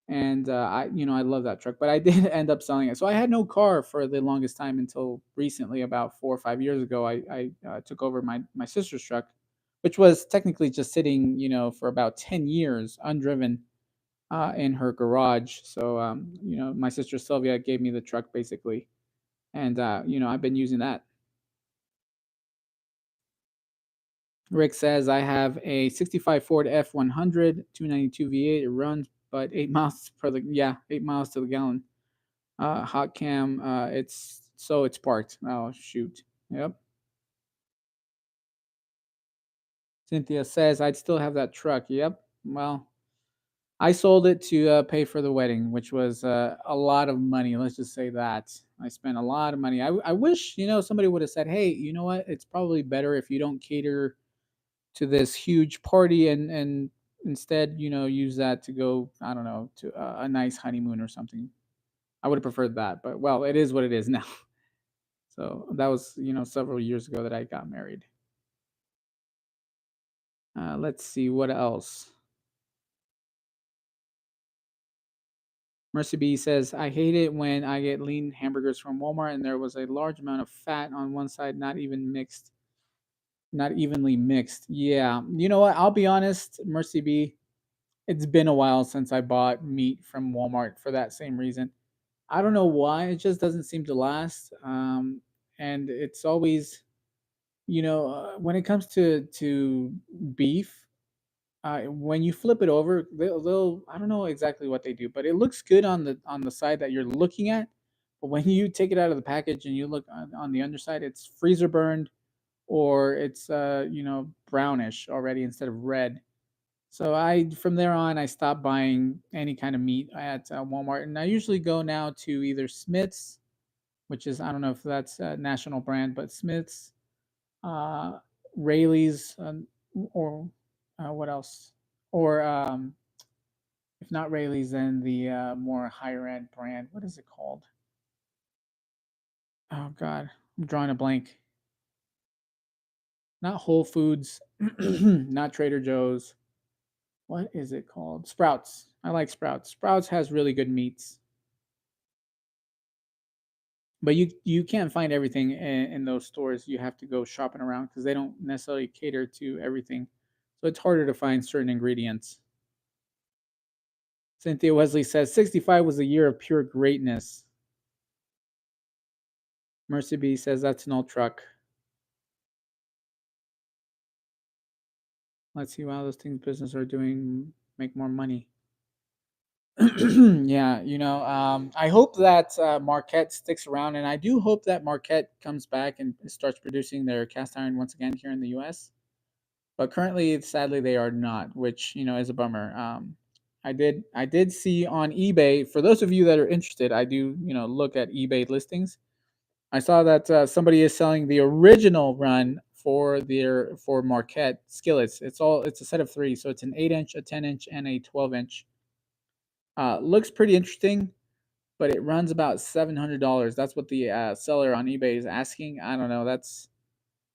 And I love that truck, but I did end up selling it. So I had no car for the longest time until recently, about 4 or 5 years ago. I took over my sister's truck, which was technically just sitting, for about 10 years undriven in her garage. So my sister Sylvia gave me the truck basically, and I've been using that. Rick says, I have a 65 Ford F100, 292 V8. It runs but 8 miles per the, yeah, 8 miles to the gallon. Hot cam, it's parked. Oh, shoot. Yep. Cynthia says, I'd still have that truck. Yep. Well, I sold it to pay for the wedding, which was a lot of money. Let's just say that. I spent a lot of money. I wish, somebody would have said, hey, you know what? It's probably better if you don't cater to this huge party and instead use that to go, I don't know, to a nice honeymoon or something. I would have preferred that, but well, it is what it is now. So that was several years ago that I got married. Let's see what else. Mercy B says, I hate it when I get lean hamburgers from Walmart and there was a large amount of fat on one side, not evenly mixed. Yeah, you know what, I'll be honest, Mercy B, it's been a while since I bought meat from Walmart for that same reason. I don't know why. It just doesn't seem to last. And it's always, when it comes to beef, when you flip it over, they'll I don't know exactly what they do, but it looks good on the side that you're looking at. But when you take it out of the package and you look on the underside, it's freezer burned or it's brownish already instead of red. So I from there on I stopped buying any kind of meat at Walmart, and I usually go now to either Smith's, which is, I don't know if that's a national brand, but Smith's, uh, Rayleigh's, or what else? Or if not Rayleigh's, then the more higher end brand. What is it called? Oh God, I'm drawing a blank. Not Whole Foods, not Trader Joe's. What is it called? Sprouts. I like Sprouts. Sprouts has really good meats, but you can't find everything in those stores. You have to go shopping around because they don't necessarily cater to everything, so it's harder to find certain ingredients. Cynthia Wesley says 65 was a year of pure greatness. Mercy B says that's an old truck. Let's see how those things business are doing, make more money. Yeah, I hope that Marquette sticks around, and I do hope that Marquette comes back and starts producing their cast iron once again here in the U.S. But currently, sadly, they are not, which is a bummer. I did see on eBay. For those of you that are interested, I do look at eBay listings. I saw that somebody is selling the original run for Marquette skillets. It's a set of three, so it's an 8 inch, a 10 inch, and a 12 inch. Looks pretty interesting, but it runs about $700. That's what the seller on eBay is asking. I don't know.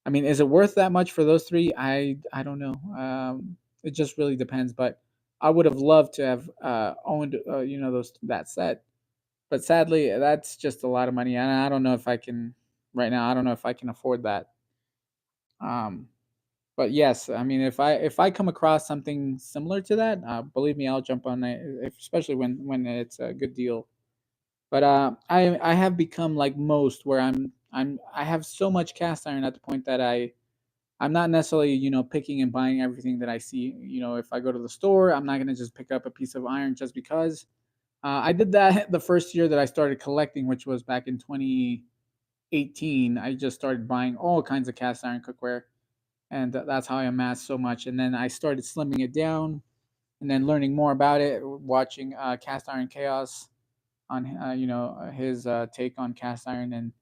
I mean, is it worth that much for those three? I don't know. It just really depends. But I would have loved to have owned those that set. But sadly, that's just a lot of money, and I don't know if I can right now. I don't know if I can afford that. Um, but yes, I mean, if I come across something similar to that, believe me, I'll jump on it, especially when it's a good deal. But I have become like most where I have so much cast iron at the point that I'm not necessarily picking and buying everything that I see. If I go to the store, I'm not gonna just pick up a piece of iron just because. I did that the first year that I started collecting, which was back in 2018. I just started buying all kinds of cast iron cookware, and that's how I amassed so much. And then I started slimming it down, and then learning more about it, watching Cast Iron Chaos on his take on cast iron and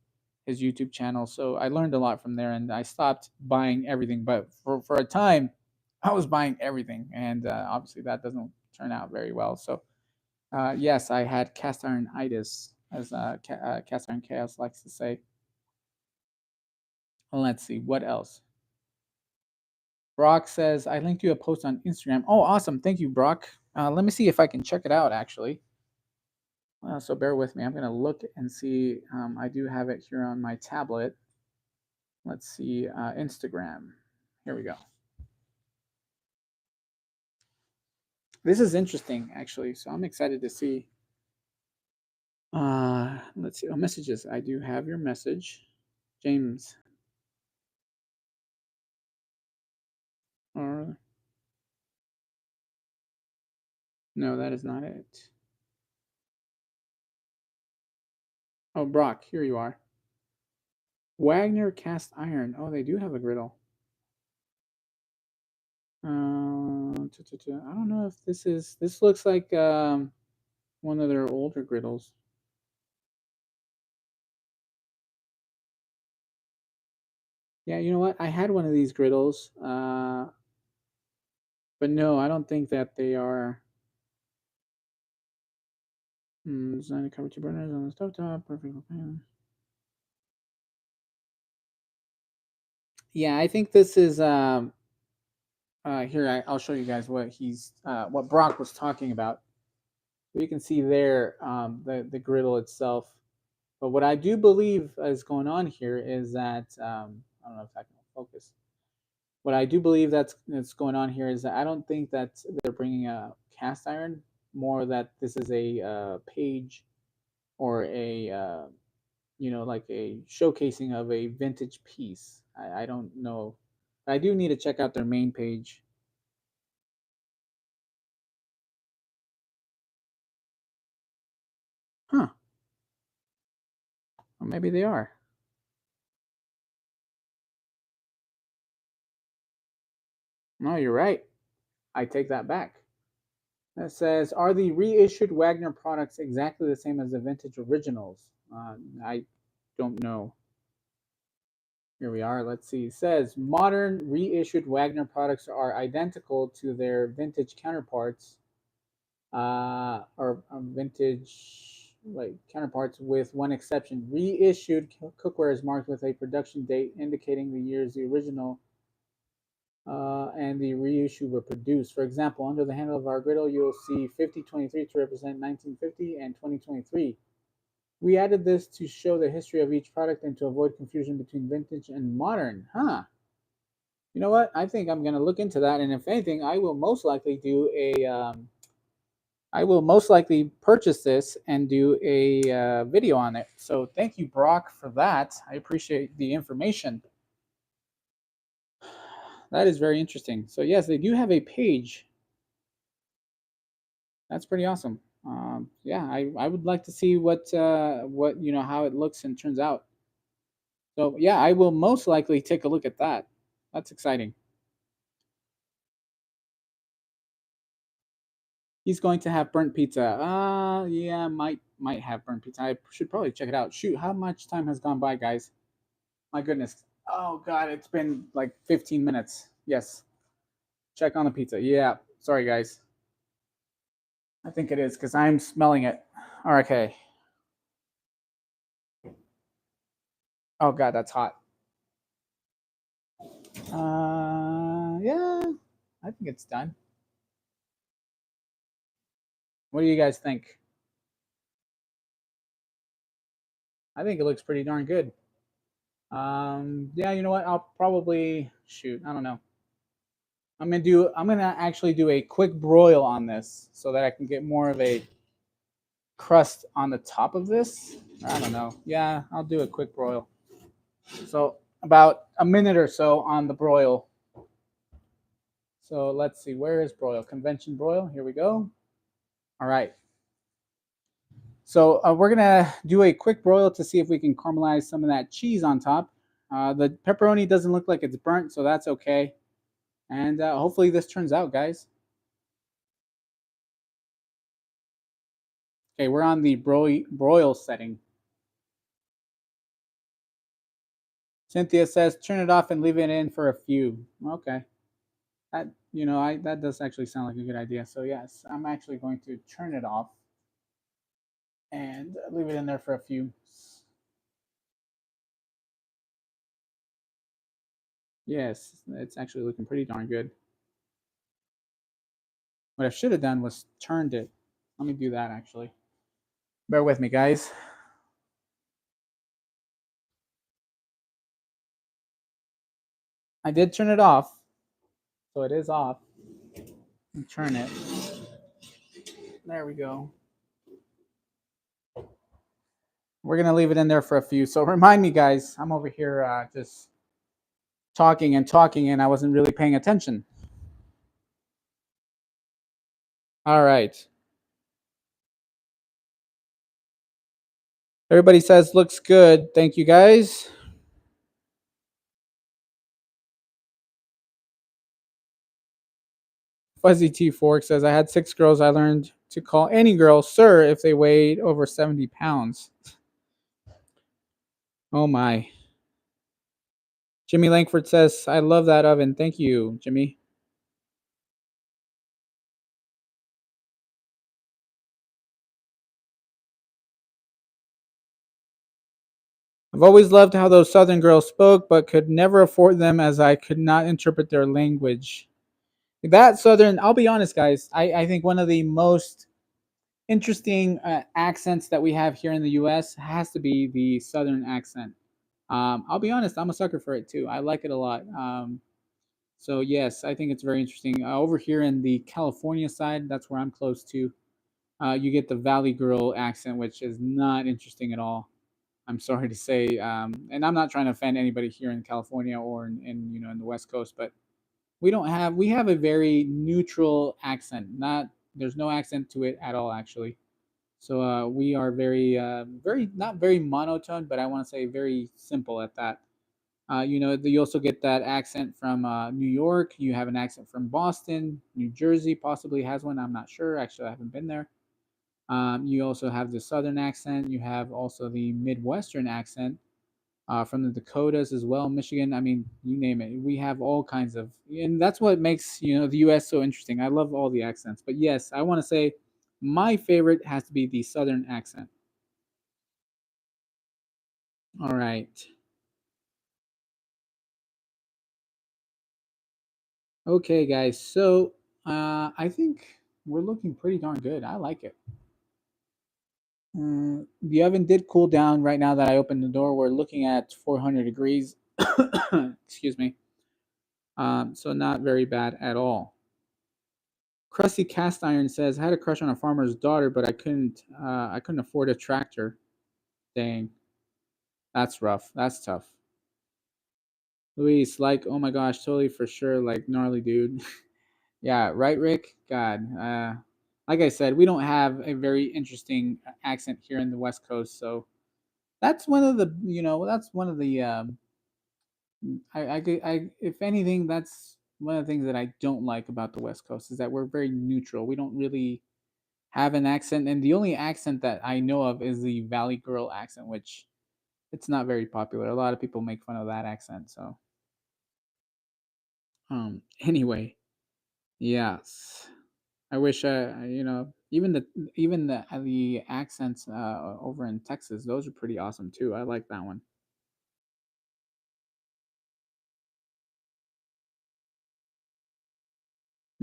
his YouTube channel. So I learned a lot from there, and I stopped buying everything. But for a time, I was buying everything, and obviously that doesn't turn out very well. So yes, I had cast iron itis, as Cast Iron Chaos likes to say. Well, let's see what else. Brock says I linked you a post on Instagram. Oh, awesome! Thank you, Brock. Let me see if I can check it out. Actually, so bear with me. I'm gonna look and see. I do have it here on my tablet. Let's see, Instagram. Here we go. This is interesting, actually. So I'm excited to see. Let's see. Oh, messages. I do have your message, James. Or no, that is not it. Oh, Brock, here you are. Wagner cast iron. Oh, they do have a griddle. I don't know if this is. This looks like one of their older griddles. Yeah, you know what? I had one of these griddles, but no, I don't think that they are. Design to cover two burners on the stovetop. Perfect. Yeah, I think this is. Here, I'll show you guys what Brock was talking about. So you can see there the griddle itself. But what I do believe is going on here is that I don't know if I can focus. What I do believe that's going on here is that I don't think that they're bringing a cast iron. More that this is a page or a like a showcasing of a vintage piece. I don't know. I do need to check out their main page. Huh? Or maybe they are. No, you're right. I take that back. It says, are the reissued Wagner products exactly the same as the vintage originals? I don't know. Here we are. Let's see. It says, modern reissued Wagner products are identical to their vintage counterparts, or vintage counterparts with one exception. Reissued cookware is marked with a production date indicating the years the original and the reissue were produced. For example, under the handle of our griddle, you'll see 5023 to represent 1950 and 2023. We added this to show the history of each product and to avoid confusion between vintage and modern. Huh. You know what? I think I'm going to look into that. And if anything, I will most likely do a. I will most likely purchase this and do a video on it. So thank you, Brock, for that. I appreciate the information. That is very interesting. So yes, they do have a page. That's pretty awesome. Yeah, I would like to see what how it looks and turns out. So yeah, I will most likely take a look at that. That's exciting. He's going to have burnt pizza. Yeah, might have burnt pizza. I should probably check it out. Shoot, how much time has gone by, guys? My goodness. Oh god, it's been like 15 minutes. Yes. Check on the pizza. Yeah. Sorry, guys. I think it is because I'm smelling it. Okay. Oh god, that's hot. Yeah, I think it's done. What do you guys think? I think it looks pretty darn good. Yeah, you know what? I'll probably shoot. I don't know. I'm gonna actually do a quick broil on this so that I can get more of a crust on the top of this. I don't know. Yeah, I'll do a quick broil. So about a minute or so on the broil. So let's see, where is broil? Convention broil. Here we go. All right. So we're gonna do a quick broil to see if we can caramelize some of that cheese on top. The pepperoni doesn't look like it's burnt, so that's okay. And hopefully this turns out, guys. Okay, we're on the broil setting. Cynthia says turn it off and leave it in for a few. Okay, that that does actually sound like a good idea. So yes, I'm actually going to turn it off and leave it in there for a few. Yes, it's actually looking pretty darn good. What I should have done was turned it. Let me do that actually. Bear with me, guys. I did turn it off, so it is off. Turn it. There we go. We're gonna leave it in there for a few. So remind me, guys. I'm over here just talking and talking, and I wasn't really paying attention. All right. Everybody says looks good. Thank you, guys. Fuzzy T Fork says I had 6 girls. I learned to call any girl sir if they weighed over 70 pounds. Oh my. Jimmy Langford says I love that oven. Thank you, Jimmy. I've always loved how those Southern girls spoke, but could never afford them as I could not interpret their language. That Southern, I'll be honest, guys, I think one of the most interesting accents that we have here in the US has to be the Southern accent. I'll be honest, I'm a sucker for it too. I like it a lot. So, yes, I think it's very interesting. Over here in the California side, that's where I'm close to, you get the Valley Girl accent, which is not interesting at all. I'm sorry to say, and I'm not trying to offend anybody here in California or in the West Coast, but we have a very neutral accent. Not There's no accent to it at all, actually. So we are very not very monotone, but I want to say very simple at that. You also get that accent from New York. You have an accent from Boston, New Jersey possibly has one. I'm not sure. Actually, I haven't been there. You also have the Southern accent. You have also the Midwestern accent from the Dakotas as well, Michigan. I mean, you name it. We have all kinds of, and that's what makes the U.S. so interesting. I love all the accents, but yes, I want to say my favorite has to be the Southern accent. All right, okay, guys. So I think we're looking pretty darn good. I like it. The oven did cool down right now that I opened the door. We're looking at 400 degrees. Excuse me. So not very bad at all. Crusty Cast Iron says, "I had a crush on a farmer's daughter, but I couldn't afford a tractor." Dang, that's rough. That's tough. Luis, like, oh my gosh, totally for sure, like gnarly dude. Yeah, right, Rick. God, like I said, we don't have a very interesting accent here in the West Coast, so that's one of the that's one of the if anything, that's one of the things that I don't like about the West Coast is that we're very neutral. We don't really have an accent, and the only accent that I know of is the Valley Girl accent, which it's not very popular. A lot of people make fun of that accent. So, anyway, yes, I wish even the accents over in Texas, those are pretty awesome too. I like that one.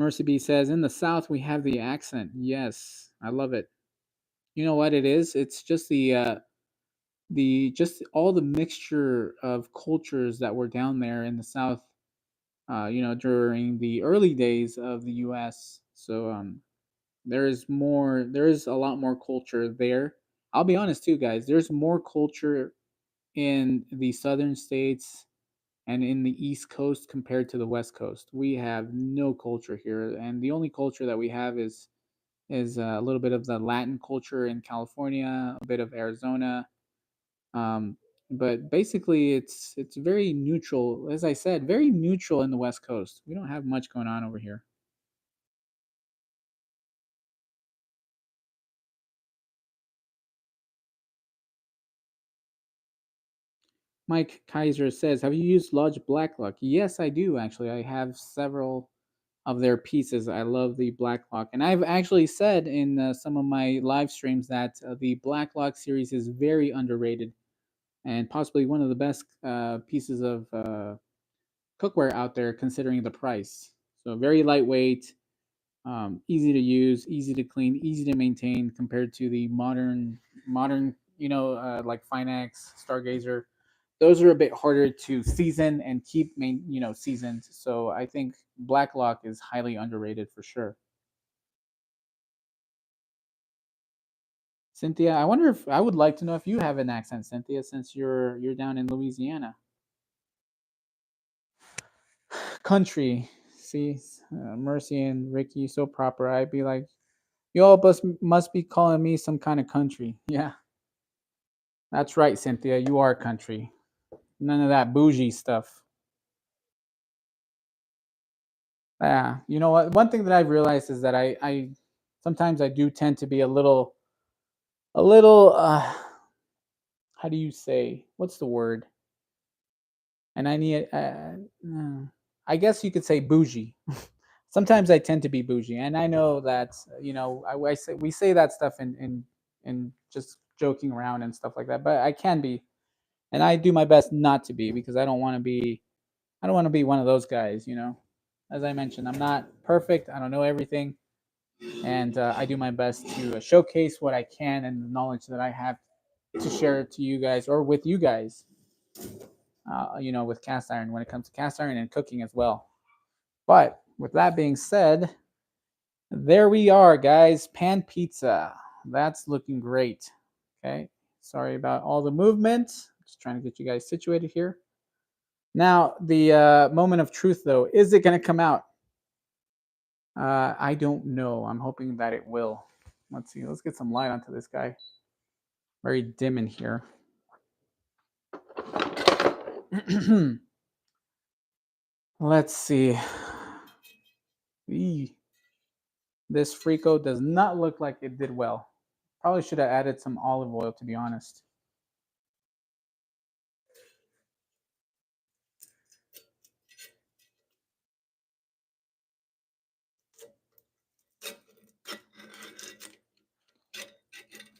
Mercy B says, in the South, we have the accent. Yes, I love it. You know what it is? It's just the just all the mixture of cultures that were down there in the South, during the early days of the U.S. So there is a lot more culture there. I'll be honest too, guys. There's more culture in the southern states and in the East Coast compared to the West Coast. We have no culture here, and the only culture that we have is a little bit of the Latin culture in California, a bit of Arizona, um, but basically it's very neutral. As I said, very neutral in the West Coast. We don't have much going on over here. Mike Kaiser says, "Have you used Lodge Blacklock?" Yes, I do actually. I have several of their pieces. I love the Blacklock, and I've actually said in some of my live streams that the Blacklock series is very underrated and possibly one of the best pieces of cookware out there, considering the price. So very lightweight, easy to use, easy to clean, easy to maintain compared to the modern, like Finex, Stargazer. Those are a bit harder to season and keep seasoned. So I think Blacklock is highly underrated for sure. Cynthia, I wonder if I would like to know if you have an accent, Cynthia, since you're down in Louisiana. Country, see, Mercy and Ricky, so proper. I'd be like, you all must be calling me some kind of country. Yeah, that's right, Cynthia. You are country. None of that bougie stuff. Yeah, you know what? One thing that I've realized is that I sometimes I do tend to be a little. How do you say? What's the word? And I need. I guess you could say bougie. Sometimes I tend to be bougie, and I know that I say we say that stuff in just joking around and stuff like that. But I can be, and I do my best not to be because I don't want to be. I don't want to be one of those guys. As I mentioned, I'm not perfect. I don't know everything, and I do my best to showcase what I can and the knowledge that I have to share to you guys or with you guys. With cast iron when it comes to cast iron and cooking as well. But with that being said, there we are, guys. Pan pizza. That's looking great. Okay. Sorry about all the movement. Just trying to get you guys situated here. Now, the moment of truth, though, is it going to come out? I don't know. I'm hoping that it will. Let's see. Let's get some light onto this guy. Very dim in here. Let's see. Eee. This Frico does not look like it did well. Probably should have added some olive oil, to be honest.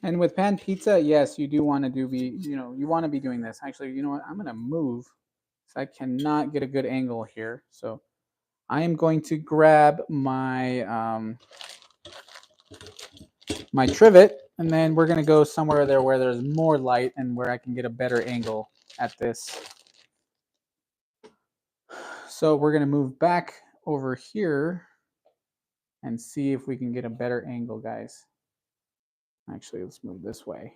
And with pan pizza, yes, you do want to you want to be doing this. Actually, you know what? I'm going to move. So I cannot get a good angle here. So I am going to grab my trivet, and then we're going to go somewhere there where there's more light and where I can get a better angle at this. So we're going to move back over here and see if we can get a better angle, guys. Actually, let's move this way.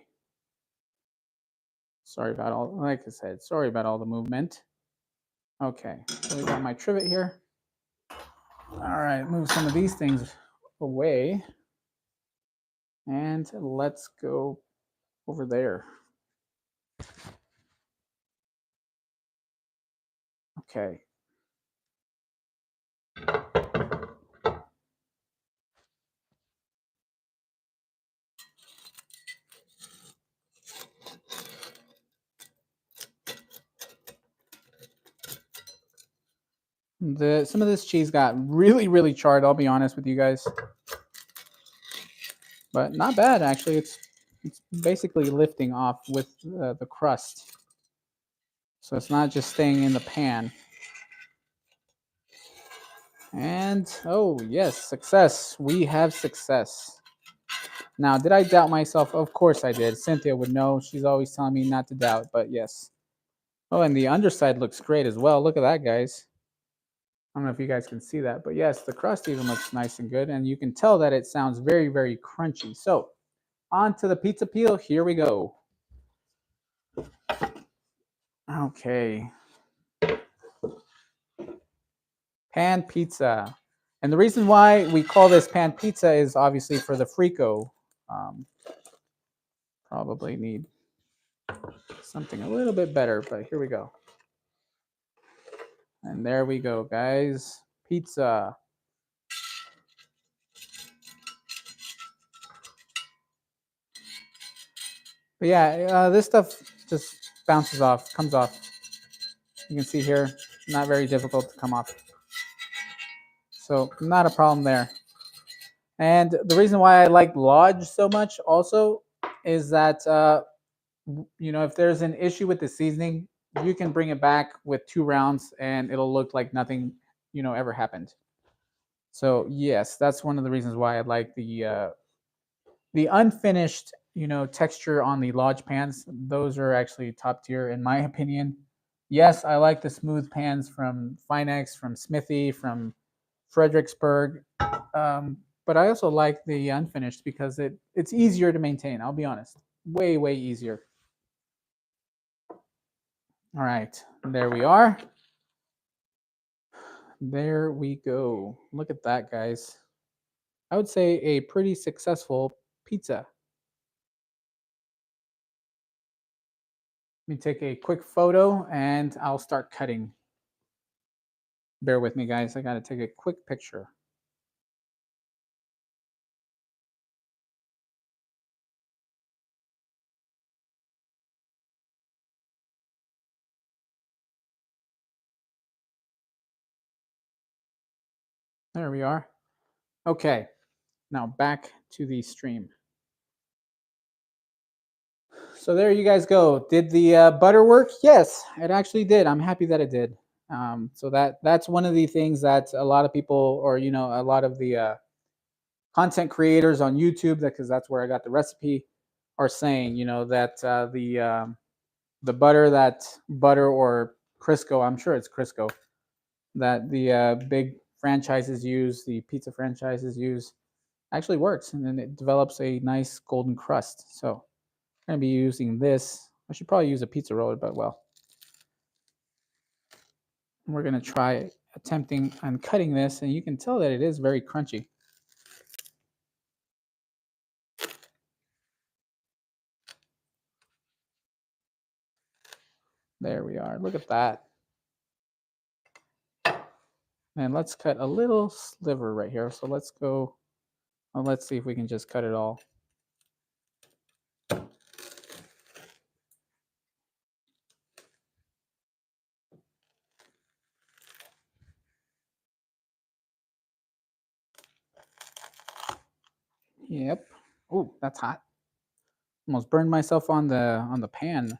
Sorry about like I said, sorry about all the movement. Okay, so we got my trivet here. All right, move some of these things away. And let's go over there. Okay. Some of this cheese got really charred, I'll be honest with you guys. But not bad, actually. It's basically lifting off with the crust. So it's not just staying in the pan. And oh, yes, success. We have success. Now, did I doubt myself? Of course I did. Cynthia would know. She's always telling me not to doubt, but yes. Oh, and the underside looks great as well. Look at that, guys. I don't know if you guys can see that, but yes, the crust even looks nice and good. And you can tell that it sounds very, very crunchy. So, on to the pizza peel. Here we go. Okay. Pan pizza. And the reason why we call this pan pizza is obviously for the frico. Probably need something a little bit better, but here we go. And there we go, guys. Pizza. But yeah, this stuff just bounces off, comes off. You can see here, not very difficult to come off. So not a problem there. And the reason why I like Lodge so much also is that, if there's an issue with the seasoning, you can bring it back with 2 rounds and it'll look like nothing, ever happened. So yes, that's one of the reasons why I like the unfinished, texture on the Lodge pans. Those are actually top tier in my opinion. Yes, I like the smooth pans from Finex, from Smithy, from Fredericksburg, but I also like the unfinished because it's easier to maintain. I'll be honest, way easier. All right, there we are. There we go. Look at that, guys. I would say a pretty successful pizza. Let me take a quick photo and I'll start cutting. Bear with me, guys. I got to take a quick picture. There we are. Okay, now back to the stream. So there you guys go. Did the butter work? Yes, it actually did. I'm happy that it did. So that's one of the things that a lot of people, or a lot of the content creators on YouTube, because that's where I got the recipe, are saying, that the butter or Crisco, I'm sure it's Crisco, that the big franchises use, the pizza franchises use, actually works, and then it develops a nice golden crust. So I'm going to be using this. I should probably use a pizza roller, but well. We're going to try attempting and cutting this, and you can tell that it is very crunchy. There we are. Look at that. And let's cut a little sliver right here. So let's go, well, let's see if we can just cut it all. Yep. Oh, that's hot. Almost burned myself on the pan.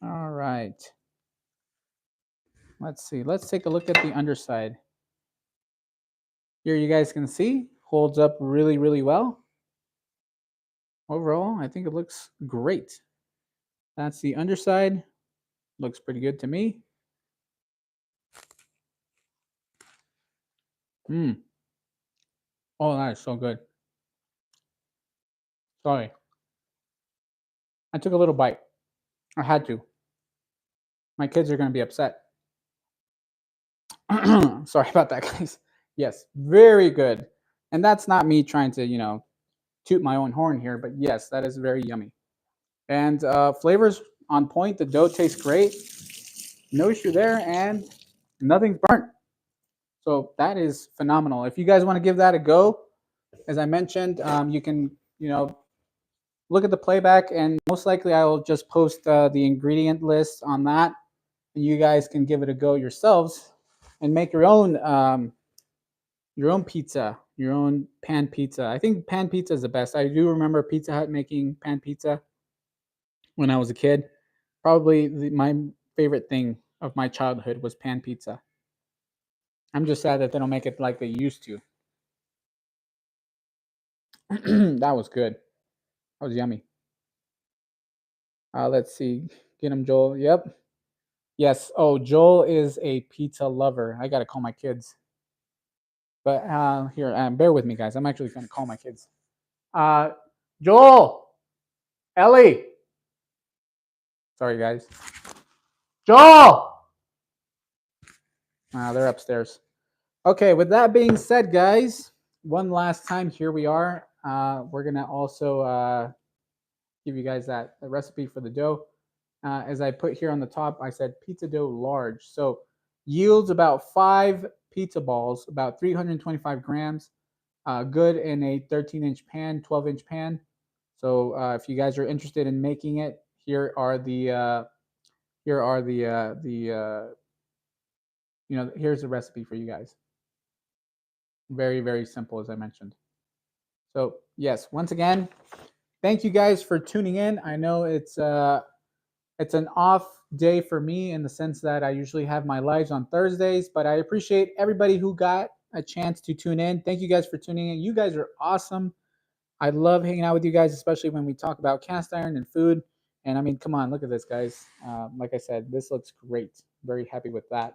All right. Let's see. Let's take a look at the underside. Here you guys can see, holds up really well. Overall, I think it looks great. That's the underside. Looks pretty good to me. Oh, that is so good. Sorry. I took a little bite. I had to. My kids are going to be upset. Sorry about that, guys. Yes, very good. And that's not me trying to, toot my own horn here, but yes, that is very yummy. And flavors on point. The dough tastes great. No issue there, and nothing's burnt. So that is phenomenal. If you guys want to give that a go, as I mentioned, you can, look at the playback, and most likely I will just post the ingredient list on that, and you guys can give it a go yourselves and make your own pizza. Your own pan pizza. I think pan pizza is the best. I do remember Pizza Hut making pan pizza when I was a kid. Probably my favorite thing of my childhood was pan pizza. I'm just sad that they don't make it like they used to. That was good. That was yummy. Let's see. Get him, Joel. Yep. Yes. Oh, Joel is a pizza lover. I gotta call my kids. But here, bear with me, guys. I'm actually gonna call my kids. Uh, Joel, Ellie. Sorry, guys. Joel. They're upstairs. Okay. With that being said, guys, one last time, here we are. We're gonna also give you guys that the recipe for the dough. As I put here on the top, I said pizza dough large. So yields about 5 pizza balls, about 325 grams. Good in a 13-inch pan, 12-inch pan. So if you guys are interested in making it, here are here's the recipe for you guys. Very, very simple, as I mentioned. So yes, once again, thank you guys for tuning in. I know it's an off day for me in the sense that I usually have my lives on Thursdays, but I appreciate everybody who got a chance to tune in. Thank you guys for tuning in. You guys are awesome. I love hanging out with you guys, especially when we talk about cast iron and food. And I mean, come on, look at this, guys. Like I said, this looks great. Very happy with that.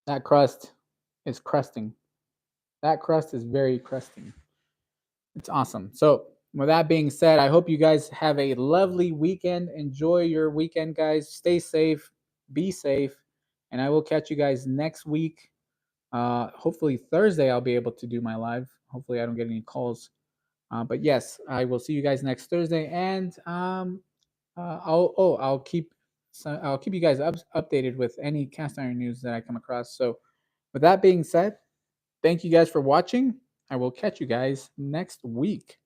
That crust is crusting. That crust is very crusting. It's awesome. So, with that being said, I hope you guys have a lovely weekend. Enjoy your weekend, guys. Stay safe, be safe, and I will catch you guys next week. Hopefully, Thursday, I'll be able to do my live. Hopefully, I don't get any calls. But yes, I will see you guys next Thursday, and I'll keep you guys updated with any cast iron news that I come across. So, with that being said, thank you guys for watching. I will catch you guys next week.